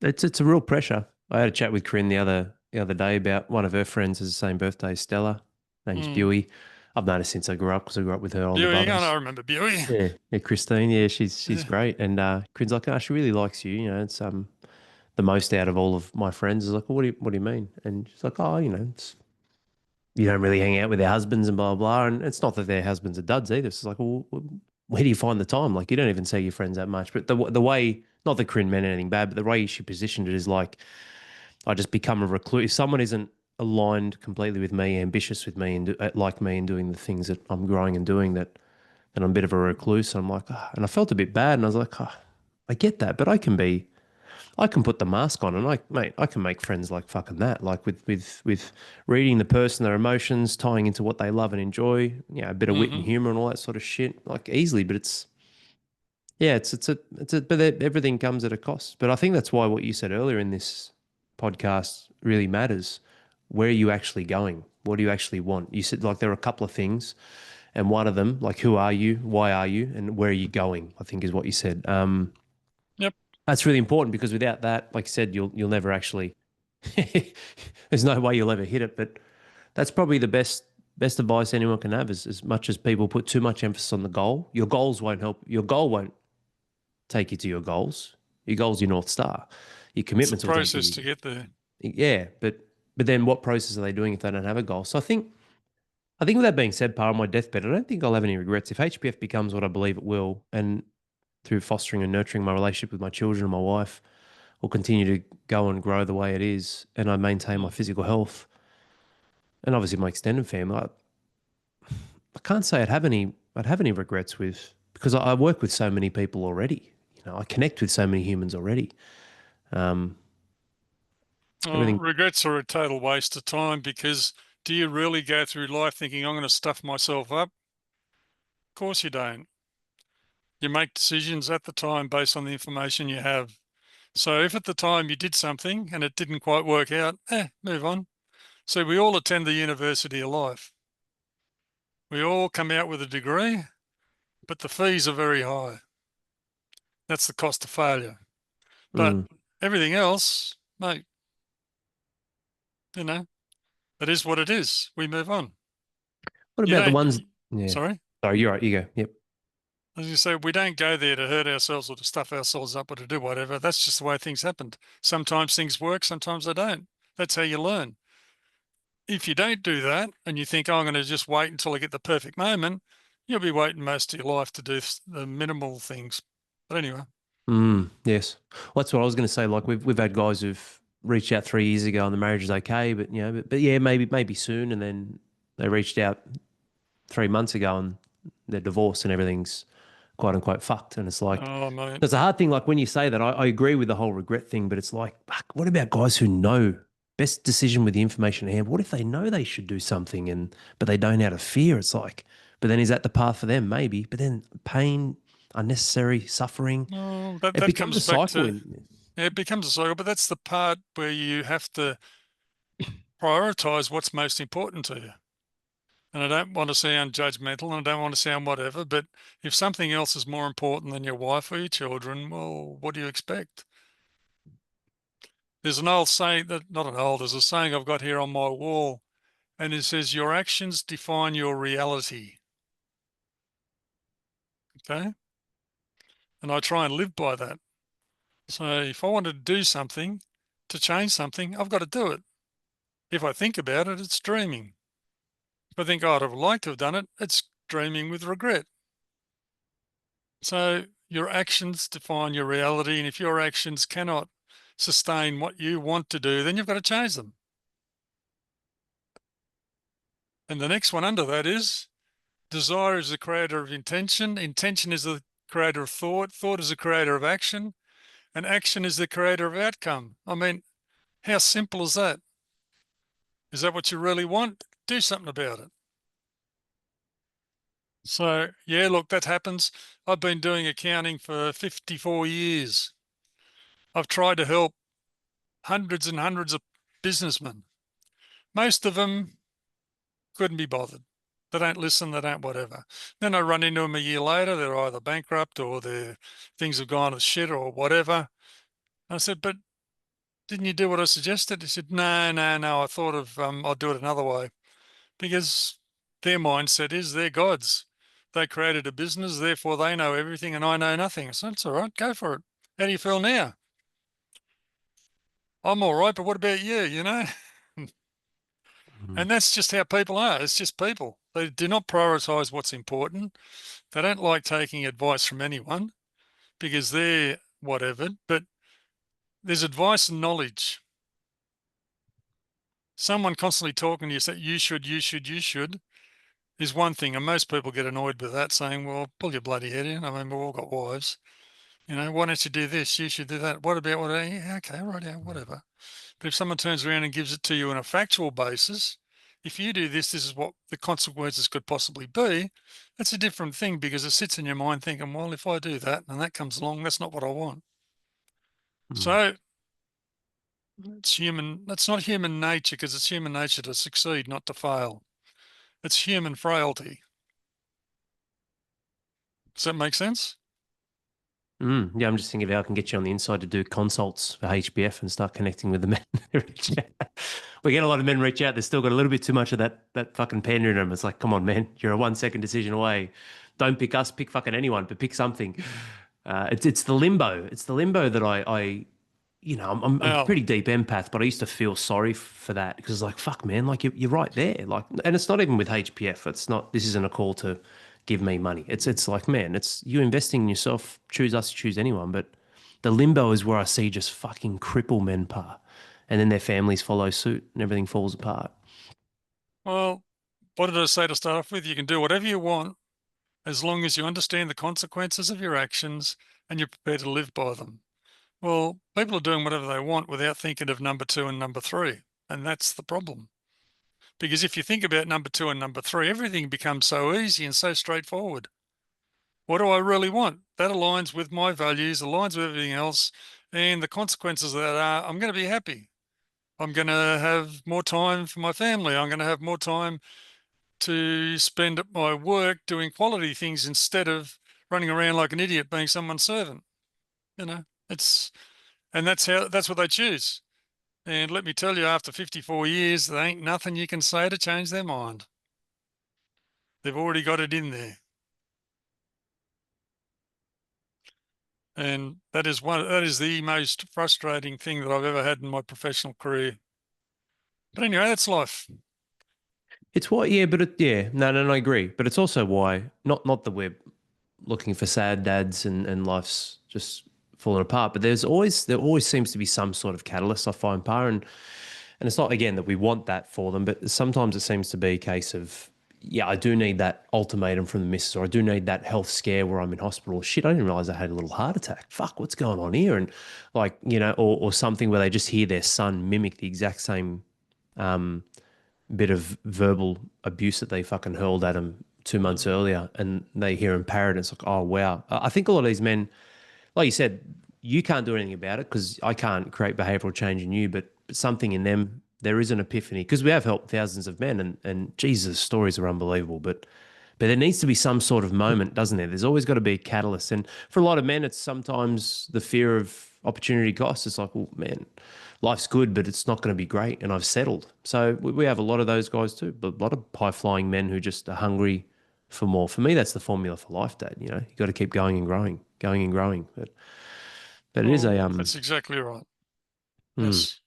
It's a real pressure. I had a chat with Corinne the other day about one of her friends has the same birthday, Stella. Name's Mm. Buey. I've known her since I grew up because I grew up with her older Buey, I brothers. remember Buey. Yeah, yeah, Christine. Yeah, she's Yeah. great. And Corinne's like, oh, she really likes you. It's the most out of all of my friends. I was like, well, what do you mean? And she's like, oh, it's you don't really hang out with their husbands and blah blah. And it's not that their husbands are duds either. It's like, well, where do you find the time? Like, you don't even see your friends that much. But the way, not that Corinne meant anything bad, but the way she positioned it is like, I just become a recluse. If someone isn't aligned completely with me, ambitious with me, and like me, and doing the things that I'm growing and doing, that then I'm a bit of a recluse. And I'm like, ah, and I felt a bit bad, and I was like, oh, I get that, but I can put the mask on, and I can make friends like fucking that, like with reading the person, their emotions, tying into what they love and enjoy, a bit of wit and Mm-hmm. humor and all that sort of shit, like easily. But but everything comes at a cost. But I think that's why what you said earlier in this podcast really matters. Where are you actually going? What do you actually want? You said like there are a couple of things, and one of them, like who are you, why are you, and where are you going? I think is what you said. Yep. That's really important because without that, like I said, you'll never actually. There's no way you'll ever hit it. But that's probably the best advice anyone can have. Is as much as people put too much emphasis on the goal, your goals won't help. Your goal won't take you to your goals. Your goals, your North Star. Your It's a commitments will take process you. to get there. Yeah, but then what process are they doing if they don't have a goal? So I think with that being said, par on my deathbed, I don't think I'll have any regrets if HPF becomes what I believe it will, and through fostering and nurturing my relationship with my children and my wife, will continue to go and grow the way it is, and I maintain my Mm. physical health, and obviously my extended family. I can't say I'd have any regrets with because I work with so many people already. I connect with so many humans already. Um, Well, everything. regrets are a total waste of time, because do you really go through life thinking I'm going to stuff myself up? Of course you don't. You make decisions at the time based on the information you have. So if at the time you did something and it didn't quite work out, move on. So we all attend the university of life. We all come out with a degree, but the fees are very high. That's the cost of failure. But Mm. everything else, mate, you know, it is what it is. We move on. What You about the don't, ones? Yeah. sorry? Sorry, you're right. You go. Yep. As you say, we don't go there to hurt ourselves or to stuff ourselves up or to do whatever. That's just the way things happened. Sometimes things work, sometimes they don't. That's how you learn. If you don't do that and you think, oh, I'm going to just wait until I get the perfect moment, you'll be waiting most of your life to do the minimal things. But anyway, Yes. Well, that's what I was going to say. Like we've had guys who've reached out 3 years ago and the marriage is okay, but but yeah, maybe soon, and then they reached out 3 months ago and they're divorced and everything's quote unquote fucked. And it's like, Oh, mate. it's a hard thing. Like when you say that, I agree with the whole regret thing, but it's like, fuck, what about guys who know best decision with the information at hand? What if they know they should do something but they don't out of fear? It's like, but then is that the path for them? Maybe. But then pain, unnecessary suffering, Oh, that it that becomes a comes back cycle to, in. yeah, it becomes a cycle, but that's the part where you have to prioritize what's most important to you. And I don't want to sound judgmental and I don't want to sound whatever, but if something else is more important than your wife or your children, well, what do you expect? There's an old saying that, not an old, there's a saying I've got here on my wall, and it says, your actions define your reality. Okay. And I try and live by that. So if I want to do something, to change something, I've got to do it. If I think about it, it's dreaming. If I think, oh, I'd have liked to have done it, it's dreaming with regret. So your actions define your reality. And if your actions cannot sustain what you want to do, then you've got to change them. And the next one under that is desire is the creator of intention. Intention is the creator of thought. Thought is the creator of action. And action is the creator of outcome. I mean, how simple is that? Is that what you really want? Do something about it. So, yeah, look, that happens. I've been doing accounting for 54 years. I've tried to help hundreds and hundreds of businessmen. Most of them couldn't be bothered. They don't listen, they don't whatever. Then I run into them a year later, they're either bankrupt or their things have gone to shit or whatever. And I said, but didn't you do what I suggested? He said, no, no, no, I thought of, I'll do it another way. Because their mindset is they're gods. They created a business, therefore they know everything and I know nothing. So it's all right, go for it. How do you feel now? I'm all right, but what about you, you know? Mm. And that's just how people are. It's just people. They do not prioritize what's important. They don't like taking advice from anyone because they're whatever, but there's advice and knowledge. Someone constantly talking to you say, you should, you should, you should, is one thing. And most people get annoyed with that, saying, well, pull your bloody head in. I mean, we've all got wives. You know, why don't you do this? You should do that. What about what? Yeah, okay, right, yeah, whatever. But if someone turns around and gives it to you on a factual basis, if you do this, this is what the consequences could possibly be. That's a different thing because it sits in your mind thinking, well, if I do that and that comes along, that's not what I want. Mm. So it's human. That's not human nature because it's human nature to succeed, not to fail. It's human frailty. Does that make sense? Yeah, I'm just thinking of how I can get you on the inside to do consults for HBF and start connecting with the men. We get a lot of men reach out. They've still got a little bit too much of that fucking pander in them. It's like, come on, man, you're a 1 second decision away. Don't pick us, pick fucking anyone, but pick something. It's the limbo. It's the limbo that I I'm a Now, pretty deep empath, but I used to feel sorry for that because it's like, fuck, man, like you're right there. Like, and it's not even with HPF. It's not. This isn't a call to give me money. It's like, man, it's you investing in yourself. Choose us, choose anyone. But the limbo is where I see just fucking cripple men par, and then their families follow suit, and everything falls apart. well, what did I say to start off with? You can do whatever you want as long as you understand the consequences of your actions and you're prepared to live by them. Well, people are doing whatever they want without thinking of number two and number three. And that's the problem. Because if you think about number two and number three, everything becomes so easy and so straightforward. What do I really want? That aligns with my values, aligns with everything else. And the consequences of that are I'm going to be happy. I'm going to have more time for my family. I'm going to have more time to spend at my work doing quality things instead of running around like an idiot being someone's servant. You know, and that's what they choose. And let me tell you, after 54 years, there ain't nothing you can say to change their mind. They've already got it in there. And that is the most frustrating thing that I've ever had in my professional career. But anyway, that's life. It's why, yeah, but yeah, no, I agree. But it's also why not that we're looking for sad dads and life's just falling apart. But there always seems to be some sort of catalyst I find, Pa, and it's not again that we want that for them, but sometimes it seems to be a case of yeah, I do need that ultimatum from the missus, or I do need that health scare where I'm in hospital. Shit, I didn't realize I had a little heart attack. Fuck, what's going on here? And like, or something where they just hear their son mimic the exact same bit of verbal abuse that they fucking hurled at him 2 months Mm. earlier, and they hear him parrot. It's like, oh wow. I think a lot of these men, like you said, you can't do anything about it because I can't create behavioral change in you, but something in them, there is an epiphany because we have helped thousands of men, and Jesus, stories are unbelievable. But there needs to be some sort of moment, doesn't there? There's always got to be a catalyst. And for a lot of men, it's sometimes the fear of opportunity cost. It's like, well, man, life's good, but it's not going to be great. And I've settled. So we have a lot of those guys too, but a lot of high flying men who just are hungry for more. For me, that's the formula for life, Dad. You got to keep going and growing, going and growing. But it is Well, a, that's exactly right. mm, Yes.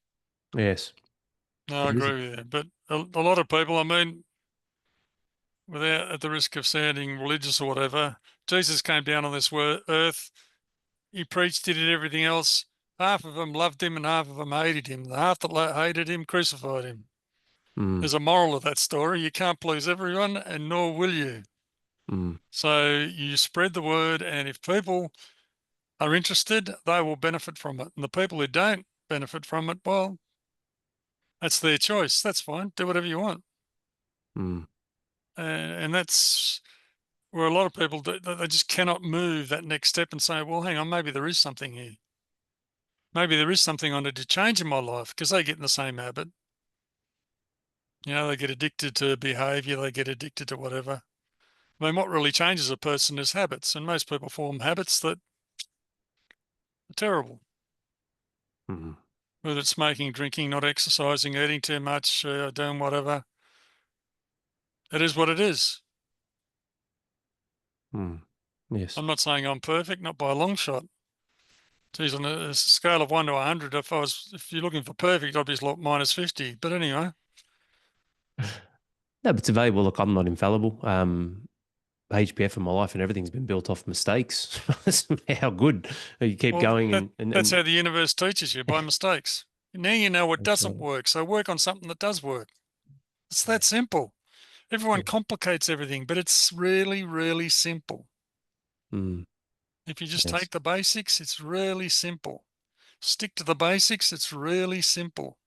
yes, No, I it is. agree with you. But a lot of people, I mean, without at the risk of sounding religious or whatever, Jesus came down on this earth. He preached, he did everything else. Half of them loved him and half of them hated him. The half that hated him crucified him. Mm, There's a moral of that story. You can't please everyone, and nor will you. mm, So you spread the word, and if people are interested, they will benefit from it. And the people who don't benefit from it, well, that's their choice. That's fine. Do whatever you want. mm, And that's where a lot of people, they just cannot move that next step and say, well, hang on, maybe there is something here. Maybe there is something I need to change in my life, because they get in the same habit. They get addicted to behavior, they get addicted to whatever. I mean, what really changes a person is habits, and most people form habits that are terrible. mm, Whether it's smoking, drinking, not exercising, eating too much, doing whatever, it is what it is. mm. Yes. I'm not saying I'm perfect, not by a long shot. Geez, on a scale of 1 to 100, if you're looking for perfect, I'd be like -50. But anyway, No, but it's available. Look, I'm not infallible. HPF in my life and everything's been built off mistakes. That's how good you keep well, going that that's and how the universe teaches you, by mistakes. Now you know what that's doesn't right. work, so work on something that does work. It's that simple. Everyone Yeah. complicates everything, but it's really, really simple. Mm, If you just yes. take the basics, it's really simple. Stick to the basics, it's really simple.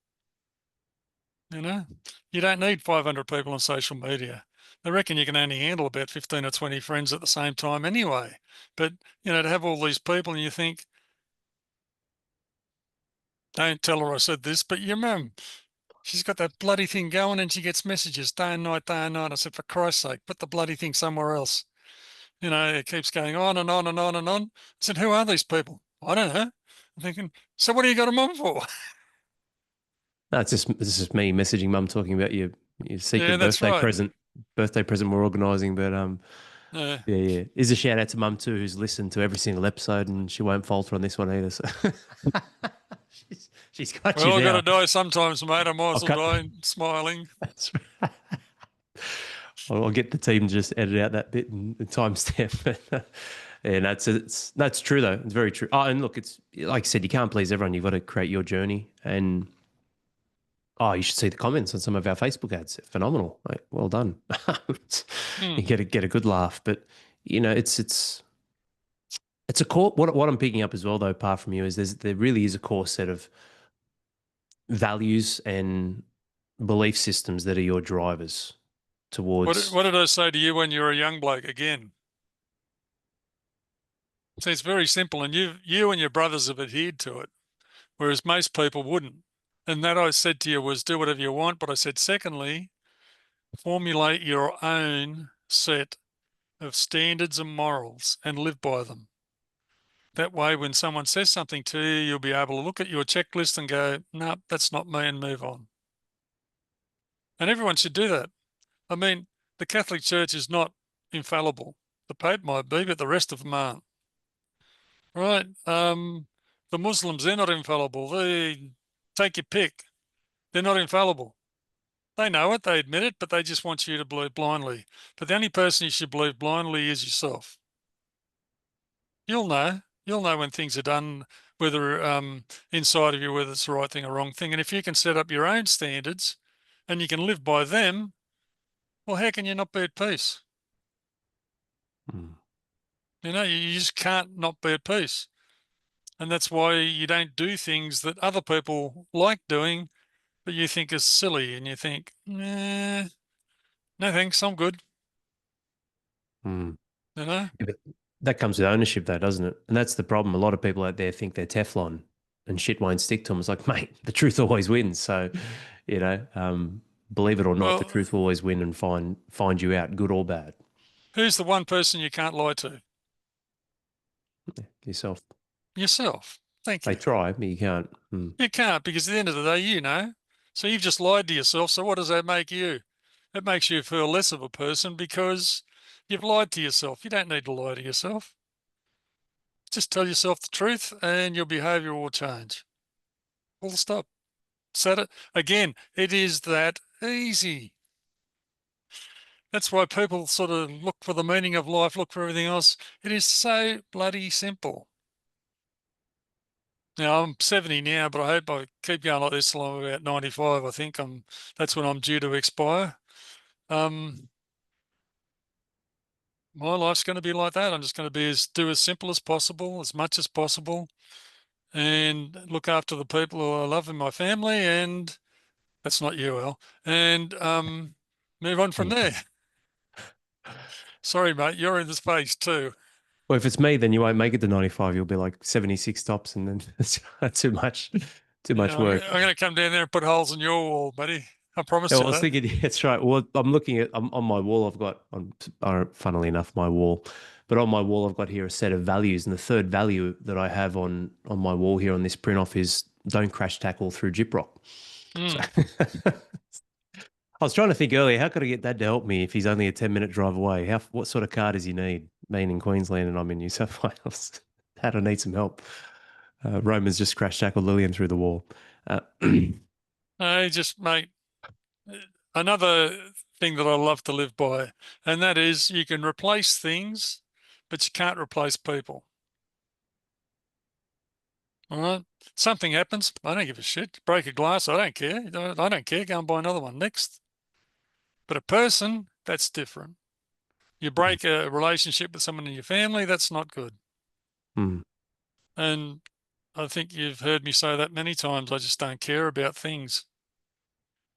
You know, you don't need 500 people on social media. I reckon you can only handle about 15 or 20 friends at the same time anyway. But, to have all these people and you think, don't tell her I said this, but your mum, she's got that bloody thing going and she gets messages day and night, day and night. I said, for Christ's sake, put the bloody thing somewhere else. It keeps going on and on and on and on. I said, who are these people? I don't know. I'm thinking, so what do you got a mum for? No, it's just me messaging mum talking about your Yeah, secret that's right. birthday present we're organising. But Uh, yeah, yeah. Is a shout out to mum too, who's listened to every single episode, and she won't falter on this one either. So she's got you well, I got to now. die sometimes, mate. I might I'll as well cut. die smiling. That's right. I'll get the team to just edit out that bit and timestamp. And that's true though. It's very true. Oh, and look, it's like I said, you can't please everyone. You've got to create your journey. And oh, you should see the comments on some of our Facebook ads. Phenomenal. Like, well done. You Hmm. get a good laugh. But it's a core. What I'm picking up as well though, apart from you, is there really is a core set of values and belief systems that are your drivers What towards. what did I say to you when you were a young bloke again? See, it's very simple, and you and your brothers have adhered to it, whereas most people wouldn't. And that I said to you was do whatever you want. But I said, secondly, formulate your own set of standards and morals and live by them. That way, when someone says something to you, you'll be able to look at your checklist and go, no, that's not me, and move on. And everyone should do that. I mean, the Catholic Church is not infallible. The Pope might be, but the rest of them aren't. Right? The Muslims, they're not infallible. They take your pick. They're not infallible. They know it, they admit it, but they just want you to believe blindly. But the only person you should believe blindly is yourself. You'll know. You'll know when things are done, whether inside of you, whether it's the right thing or wrong thing. And if you can set up your own standards and you can live by them, Well, how can you not be at peace? Mm. You just can't not be at peace. And that's why you don't do things that other people like doing, but you think is silly, and you think, nah, no thanks, I'm good. Mm. You know? Yeah, but that comes with ownership, though, doesn't it? And that's the problem. A lot of people out there think they're Teflon and shit won't stick to them. It's like, mate, the truth always wins. So, you know, believe it or not, the Well, truth will always win and find you out, good or bad. who's the one person you can't lie to? Yourself. Yourself. Thank They you. try, but you can't. Mm. You can't, because at the end of the day, you know. So you've just lied to yourself. So what does that make you? It makes you feel less of a person because you've lied to yourself. You don't need to lie to yourself. Just tell yourself the truth and your behavior will change. Full stop. Set it. Again, it is that easy. That's why people sort of look for the meaning of life, look for everything else. It is so bloody simple. Now, I'm 70 now, but I hope I keep going like this till I'm about 95. I think that's when I'm due to expire. Um, my life's going to be like that. I'm just going to do as simple as possible, as much as possible, and look after the people who I love in my family. And that's not you, Al. And move on from there. Sorry, mate, you're in the space too. Well, if it's me, then you won't make it to 95. You'll be like 76 tops, and then that's too much, too much Yeah, I'm work. going to come down there and put holes in your wall, buddy. I Yeah, promise well, you I was that. thinking, yeah, that's right. Well, I'm looking at on my wall. I've got, funnily enough, my wall, but on my wall, I've got here a set of values, and the third value that I have on my wall here on this print off is don't crash tackle through gyprock. So Mm. I was trying to think earlier, how could I get Dad to help me if he's only a 10-minute drive away? What sort of car does he need? Being in Queensland and I'm in New South Wales, Dad, I need some help. Roman's just crash tackled Lillian through the wall. Hey, just mate, another thing that I love to live by, and that is you can replace things, but you can't replace people. All right. Something happens. I don't give a shit. Break a glass. I don't care. I don't care. Go and buy another one next. But a person, that's different. You break a relationship with someone in your family, that's not good. Mm, And I think you've heard me say that many times. I just don't care about things.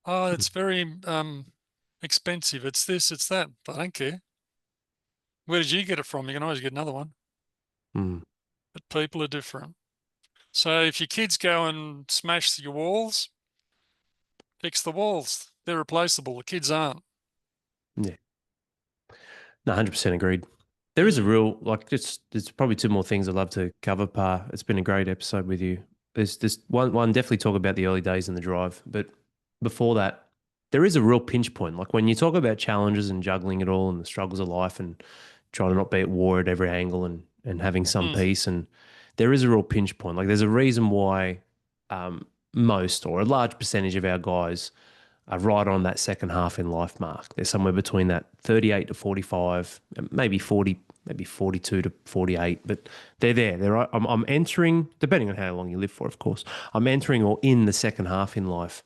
Oh, mm, it's very expensive. It's this, it's that. I don't care. Where did you get it from? You can always get another one. mm. But people are different. So if your kids go and smash your walls, fix the walls. They're replaceable. The kids aren't. Yeah. No, 100% agreed. There is a Mm, real, like, just there's probably two more things I'd love to cover, Pa. It's been a great episode with you. There's one definitely talk about the early days in the drive, but before that, there is a real pinch point. Like when you talk about challenges and juggling it all and the struggles of life and trying to not be at war at every angle and having some mm. peace, and there is a real pinch point. Like there's a reason why most or a large percentage of our guys are right on that second half in life mark. They're somewhere between that 38 to 45, maybe 40, maybe 42 to 48, but they're there. I'm entering, depending on how long you live for, of course, I'm entering or in the second half in life.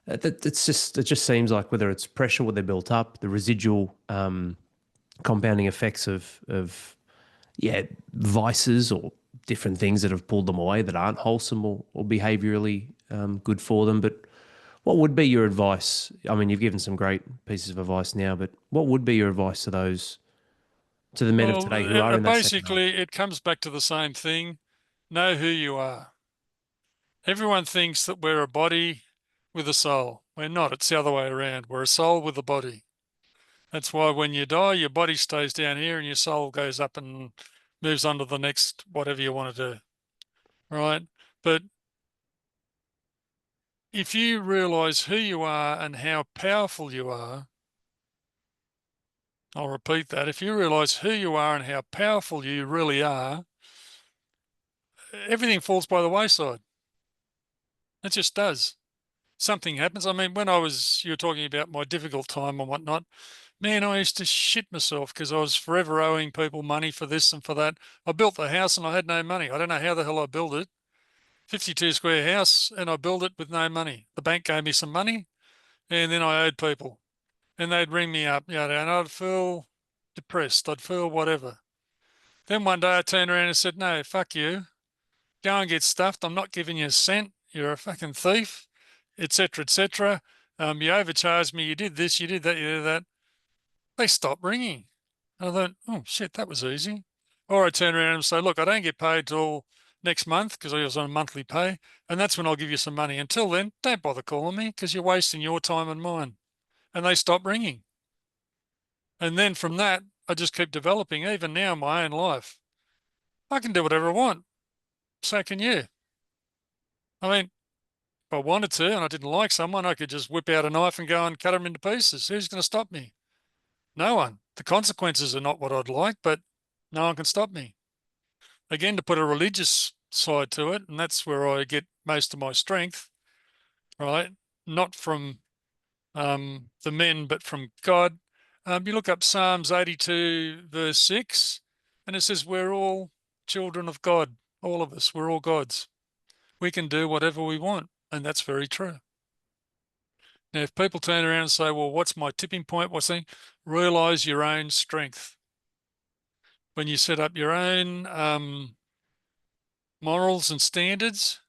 It just seems like whether it's pressure, what they built up, the residual compounding effects of yeah, vices or different things that have pulled them away that aren't wholesome or behaviorally good for them. But what would be your advice? I mean, you've given some great pieces of advice now, but what would be your advice to to the men of Well, today who are in that second half? basically, it comes back to the same thing. Know who you are. Everyone thinks that we're a body with a soul. We're not. It's the other way around. We're a soul with a body. That's why when you die, your body stays down here and your soul goes up and moves on to the next whatever you want to do. Right? But if you realize who you are and how powerful you are, I'll repeat that. If you realize who you are and how powerful you really are, everything falls by the wayside. It just does. Something happens. I mean, you were talking about my difficult time and whatnot. Man, I used to shit myself because I was forever owing people money for this and for that. I built the house and I had no money. I don't know how the hell I built it. 52 square house and I built it with no money. The bank gave me some money and then I owed people. and they'd ring me up, and I'd feel depressed. I'd feel whatever. Then one day I turned around and said, no, fuck you. Go and get stuffed. I'm not giving you a cent. You're a fucking thief, etc., etc. You overcharged me. You did this, you did that, you did that. They stopped ringing. And I thought, oh, shit, that was easy. Or I turn around and say, look, I don't get paid till next month because I was on a monthly pay. And that's when I'll give you some money. Until then, don't bother calling me because you're wasting your time and mine. And they stop ringing. And then from that, I just keep developing. Even now in my own life, I can do whatever I want. So can you. I mean, if I wanted to and I didn't like someone, I could just whip out a knife and go and cut them into pieces. Who's going to stop me? No one. The consequences are not what I'd like, but no one can stop me. Again, to put a religious side to it, and that's where I get most of my strength, right? Not from the men, but from God. You look up Psalms 82, verse 6, and it says, we're all children of God, all of us, we're all God's. We can do whatever we want, and that's very true. Now, if people turn around and say, well, what's my tipping point? What's the realize your own strength. When you set up your own morals and standards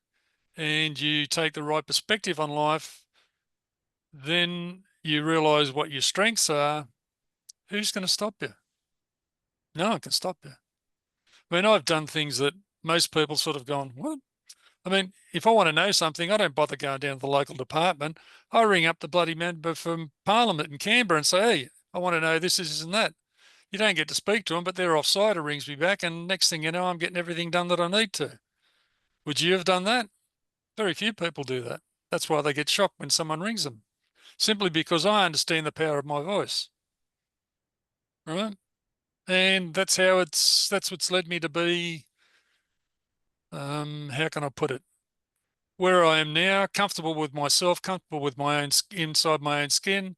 and you take the right perspective on life, then you realize what your strengths are. Who's going to stop you? No one can stop you. I mean, I've done things that most people sort of gone, what? I mean, if I want to know something, I don't bother going down to the local department. I ring up the bloody member from Parliament in Canberra and say, hey, I want to know this and that. You don't get to speak to them, but they're offside. It rings me back, and next thing you know, I'm getting everything done that I need to. Would you have done that? Very few people do that. That's why they get shocked when someone rings them, simply because I understand the power of my voice, right? And that's what's led me to be, how can I put it? Where I am now, comfortable with myself, comfortable with my own inside my own skin,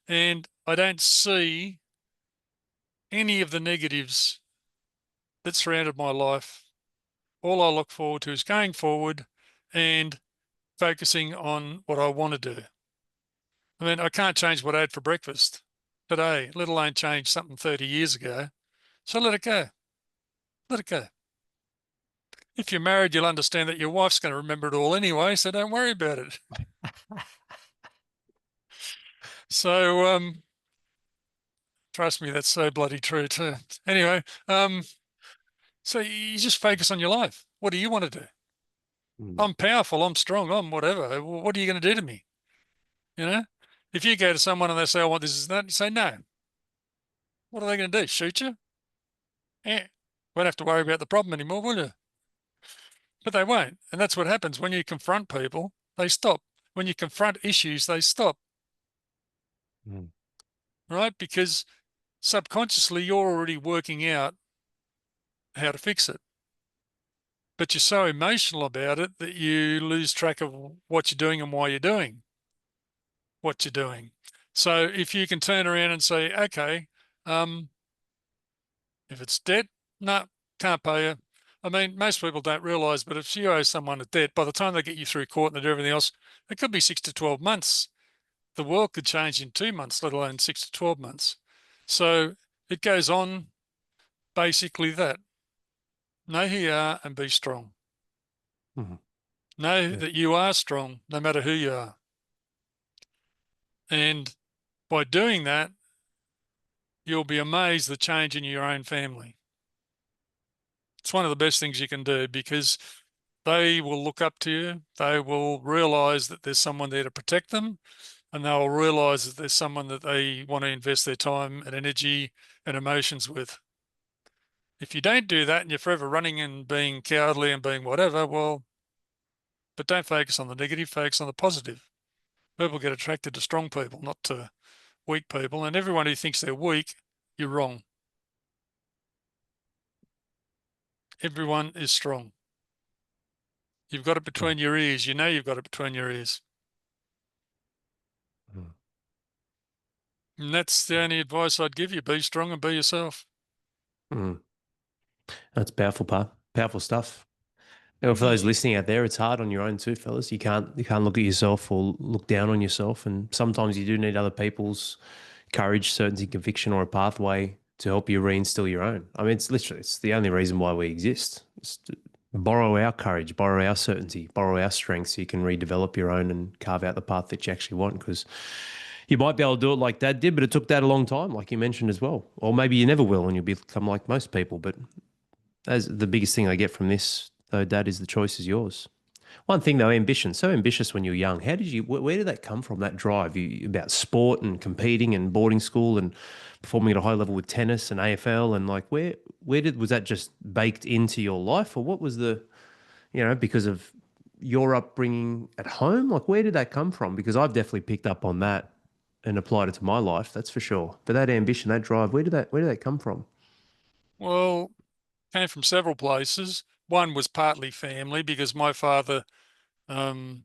and I don't see any of the negatives that surrounded my life. All I look forward to is going forward and focusing on what I want to do. I mean, I can't change what I had for breakfast today, let alone change something 30 years ago. So let it go. Let it go. If you're married, you'll understand that your wife's going to remember it all anyway, so don't worry about it. So, trust me, that's so bloody true too. Anyway, so you just focus on your life. What do you want to do? Mm. I'm powerful. I'm strong. I'm whatever. What are you going to do to me? You know, if you go to someone and they say, I want this and that, you say, no. What are they going to do? Shoot you? Yeah. Won't have to worry about the problem anymore, will you? But they won't. And that's what happens when you confront people, they stop. When you confront issues, they stop, Mm. right? Because subconsciously you're already working out how to fix it. But you're so emotional about it that you lose track of what you're doing and why you're doing what you're doing. So if you can turn around and say, okay, if it's debt, no, can't pay you. I mean, most people don't realise, but if you owe someone a debt, by the time they get you through court and they do everything else, it could be 6 to 12 months. The world could change in 2 months, let alone 6 to 12 months. So it goes on basically that. Know who you are and be strong. Mhm. Know Yeah. that you are strong, no matter who you are. And by doing that, you'll be amazed the change in your own family. It's one of the best things you can do because they will look up to you. They will realise that there's someone there to protect them, and they'll realise that there's someone that they want to invest their time and energy and emotions with. If you don't do that and you're forever running and being cowardly and being whatever, well, but don't focus on the negative, focus on the positive. People get attracted to strong people, not to weak people. And everyone who thinks they're weak, you're wrong. Everyone is strong. You've got it Mm. between your ears. You know you've got it between your ears. Mm. And that's the only advice I'd give you. Be strong and be yourself. Mm. That's powerful, pa. Powerful stuff. And for those Mm. listening out there, it's hard on your own too, fellas. You can't look at yourself or look down on yourself, and sometimes you do need other people's courage, certainty, conviction, or a pathway to help you reinstill your own. I mean, it's the only reason why we exist. It's to borrow our courage, borrow our certainty, borrow our strength so you can redevelop your own and carve out the path that you actually want. Because you might be able to do it like Dad did, but it took Dad a long time, like you mentioned as well. Or maybe you never will and you'll become like most people. But as the biggest thing I get from this, though, Dad, is the choice is yours. One thing though, ambition. So ambitious when you were young. How did you? Where did that come from? That drive about sport and competing and boarding school and performing at a high level with tennis and AFL and like where did was that just baked into your life or what was the because of your upbringing at home? Like where did that come from? Because I've definitely picked up on that and applied it to my life. That's for sure. But that ambition, that drive, where did that come from? Well, came from several places. One was partly family because my father, um,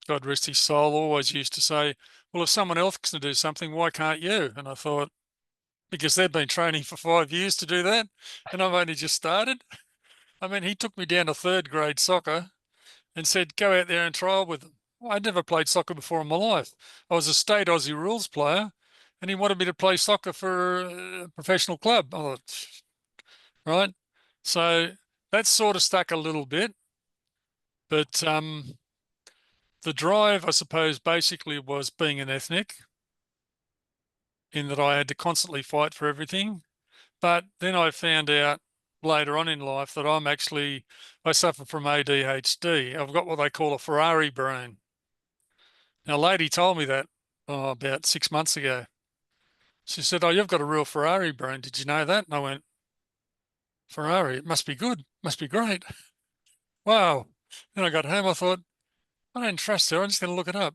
God rest his soul, always used to say, well, if someone else can do something, why can't you? And I thought, because they've been training for 5 years to do that, and I've only just started. I mean, he took me down to third grade soccer and said, go out there and trial with them. Well, I'd never played soccer before in my life. I was a state Aussie rules player, and he wanted me to play soccer for a professional club. I thought, right? So that sort of stuck a little bit, but the drive, I suppose, basically was being an ethnic, in that I had to constantly fight for everything. But then I found out later on in life that I suffer from ADHD. I've got what they call a Ferrari brain. Now, a lady told me that about 6 months ago. She said, oh, you've got a real Ferrari brain. Did you know that? And I went, Ferrari, it must be good, must be great. Wow. Then I got home, I thought, I don't trust her. I'm just going to look it up.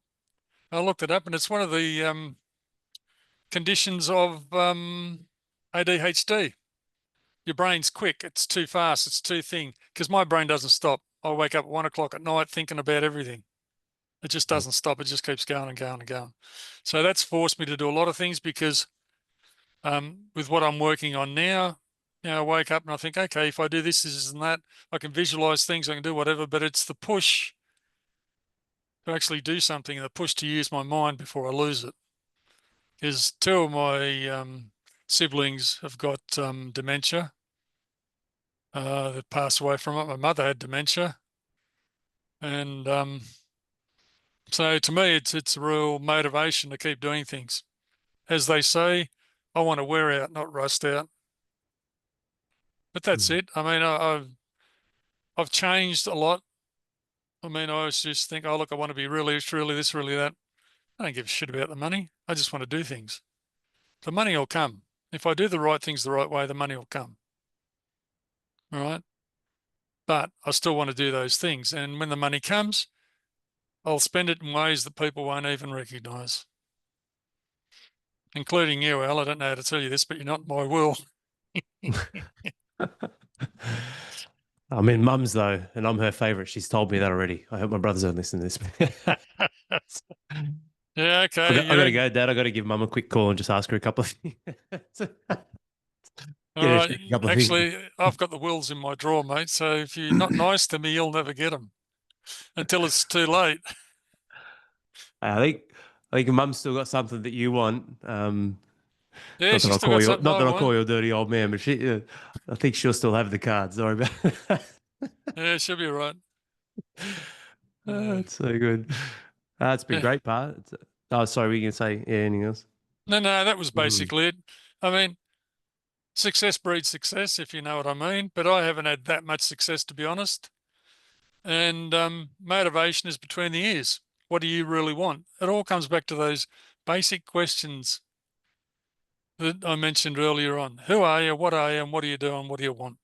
I looked it up, and it's one of the conditions of ADHD. Your brain's quick. It's too fast. It's too thin. Because my brain doesn't stop. I wake up at 1 o'clock at night thinking about everything. It just doesn't stop. It just keeps going and going and going. So that's forced me to do a lot of things because with what I'm working on now, I wake up and I think, okay, if I do this and that, I can visualize things, I can do whatever, but it's the push to actually do something and the push to use my mind before I lose it. Because two of my siblings have got dementia. They passed away from it. My mother had dementia. And so to me, it's a real motivation to keep doing things. As they say, I want to wear out, not rust out. But that's Mm. it. I mean, I've changed a lot. I mean, I always just think, oh, look, I want to be really, truly this, really that. I don't give a shit about the money. I just want to do things. The money will come. If I do the right things the right way, the money will come. All right. But I still want to do those things. And when the money comes, I'll spend it in ways that people won't even recognize, including you, Al. I don't know how to tell you this, but you're not in my will. I mean, Mum's though, and I'm her favorite. She's told me that already. I hope my brothers don't listen to this. Yeah, okay. I got to go, Dad. I got to give Mum a quick call and just ask her a couple of things. All Get her to right. check a couple of things. Actually, I've got the wills in my drawer, mate. So if you're not nice to me, you'll never get them until it's too late. I think I think Mum's still got something that you want. Yeah, she's still got something Not I that I'll want. call you a dirty old man, but I think she'll still have the cards. Sorry about that. Yeah, she'll be right. Oh, Yeah. that's so good. It's been Yeah. great, part. Oh, sorry, we can say anything else? No, that was Mm. basically it. I mean, success breeds success, if you know what I mean. But I haven't had that much success, to be honest. And motivation is between the ears. What do you really want? It all comes back to those basic questions that I mentioned earlier on. Who are you? What are you? And what do you do? And what do you want?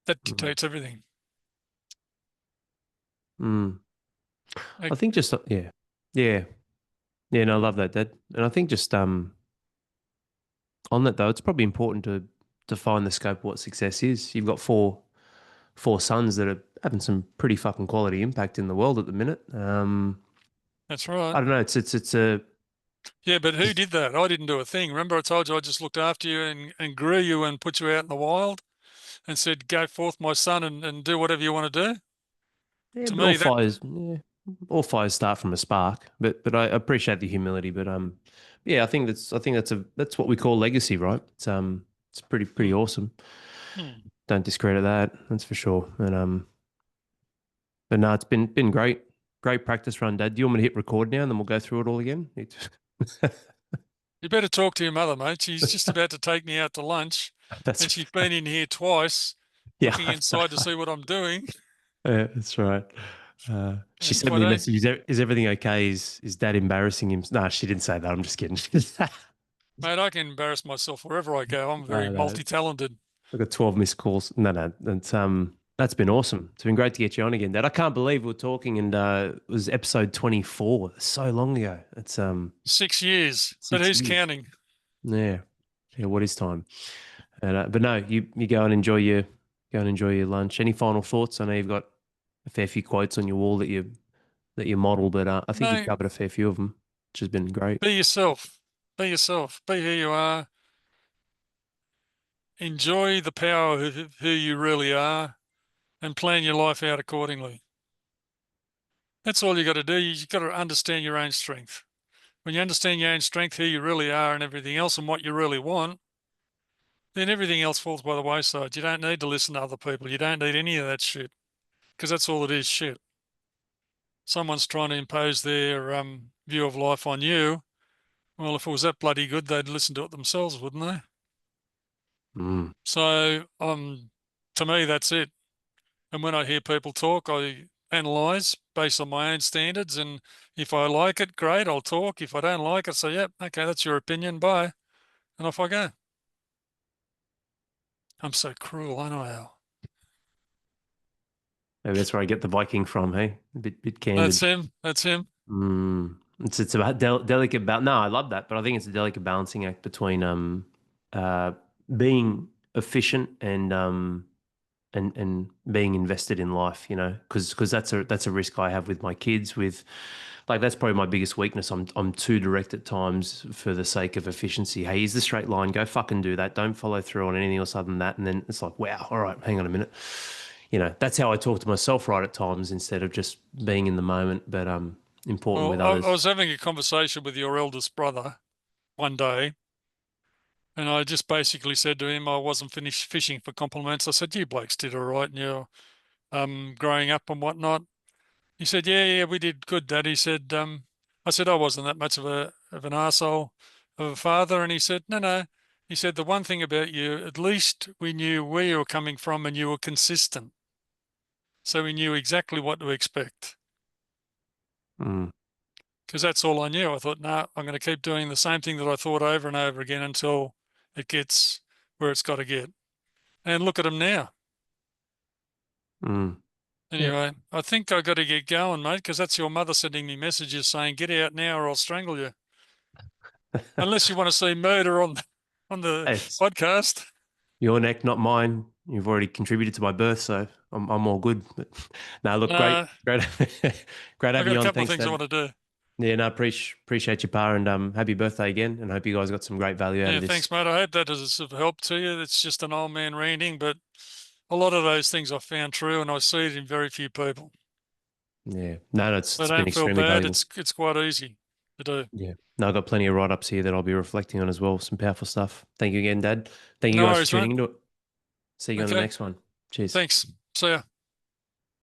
That Mm. dictates everything. Mm. I Like, think just yeah, yeah. No, I love that, Dad. And I think just on that though, it's probably important to define the scope of what success is. You've got four sons that are having some pretty fucking quality impact in the world at the minute. that's right. I don't know. It's a Yeah, but who did that? I didn't do a thing. Remember, I told you I just looked after you and grew you and put you out in the wild and said, go forth, my son, and do whatever you want to do. yeah, To but all me, that fires. Yeah. all fires start from a spark, but I appreciate the humility. But yeah, I think that's what we call legacy, right? It's pretty Hmm. awesome. Hmm. Don't discredit that, that's for sure. And but no, it's been great practice run, Dad. Do you want me to hit record now, and then we'll go through it all again? You better talk to your mother, mate. She's just about to take me out to lunch, That's and she's been in here twice, yeah, looking inside to see what I'm doing. that's right. She And if sent I me a don't, message. Is everything okay? Is Dad embarrassing him? No, she didn't say that. I'm just kidding. mate, I can embarrass myself wherever I go. I'm very No, no. multi-talented. I've got 12 missed calls. No, no. That's been awesome. It's been great to get you on again, Dad. I can't believe we're talking and it was episode 24. So long ago. It's 6 years, but 6 who's years. counting? Yeah. Yeah, what is time? And but no, you go and enjoy your lunch. Any final thoughts? I know you've got a fair few quotes on your wall that you model, but I think you've No, covered a fair few of them, which has been great. be yourself. Be yourself. Be who you are. Enjoy the power of who you really are and plan your life out accordingly. That's all you got to do. You got to understand your own strength. When you understand your own strength, who you really are and everything else and what you really want, then everything else falls by the wayside. You don't need to listen to other people. You don't need any of that shit because that's all it is, shit. Someone's trying to impose their view of life on you. Well, if it was that bloody good, they'd listen to it themselves, wouldn't they? Mm. So, to me, that's it. And when I hear people talk, I analyze based on my own standards. And if I like it, great, I'll talk. If I don't like it, say, yep, okay, that's your opinion, bye. And off I go. I'm so cruel, I know how. Maybe that's where I get the Viking from, hey? A bit That's candid. him. That's him. It's about delicate balance. No, I love that, but I think it's a delicate balancing act between uh being efficient and being invested in life, because that's a risk I have with my kids. With like that's probably my biggest weakness. I'm too direct at times for the sake of efficiency. Hey, here's the straight line. Go fucking do that. Don't follow through on anything else other than that. And then it's like, wow, all right, hang on a minute. That's how I talk to myself right at times instead of just being in the moment, but important Well, with I others. was having a conversation with your eldest brother one day, and I just basically said to him I wasn't finished fishing for compliments. I said, you blokes did all right in your growing up and whatnot. He said, yeah, yeah, we did good, Dad. He said, I said, I wasn't that much of an arsehole of a father. And he said, no, no. He said, the one thing about you, at least we knew where you were coming from and you were consistent. So we knew exactly what to expect. Mm, Because that's all I knew. I thought, no, I'm going to keep doing the same thing that I thought over and over again until it gets where it's got to get. And look at them now. mm. Yeah. Anyway, I think I got to get going, mate, because that's your mother sending me messages saying, get out now or I'll strangle you. Unless you want to see murder on the It's podcast. your neck, not mine. You've already contributed to my birth, so I'm all good. But now, look, great, Nah, great, great I having got a you on. couple of Thanks, things I Dad. want to do. Yeah, no, appreciate your pa, and happy birthday again. And hope you guys got some great value out Yeah, of this. thanks, mate. I hope that has of help to you. It's just an old man ranting, but a lot of those things I found true, and I see it in very few people. Yeah, no, So it's been don't feel extremely bad. valuable. It's quite easy to do. Yeah, no, I've got plenty of write-ups here that I'll be reflecting on as well. Some powerful stuff. Thank you again, Dad. Thank you No guys for worries, mate. tuning into it. See you on the Okay. next one. Cheers. Thanks. See ya.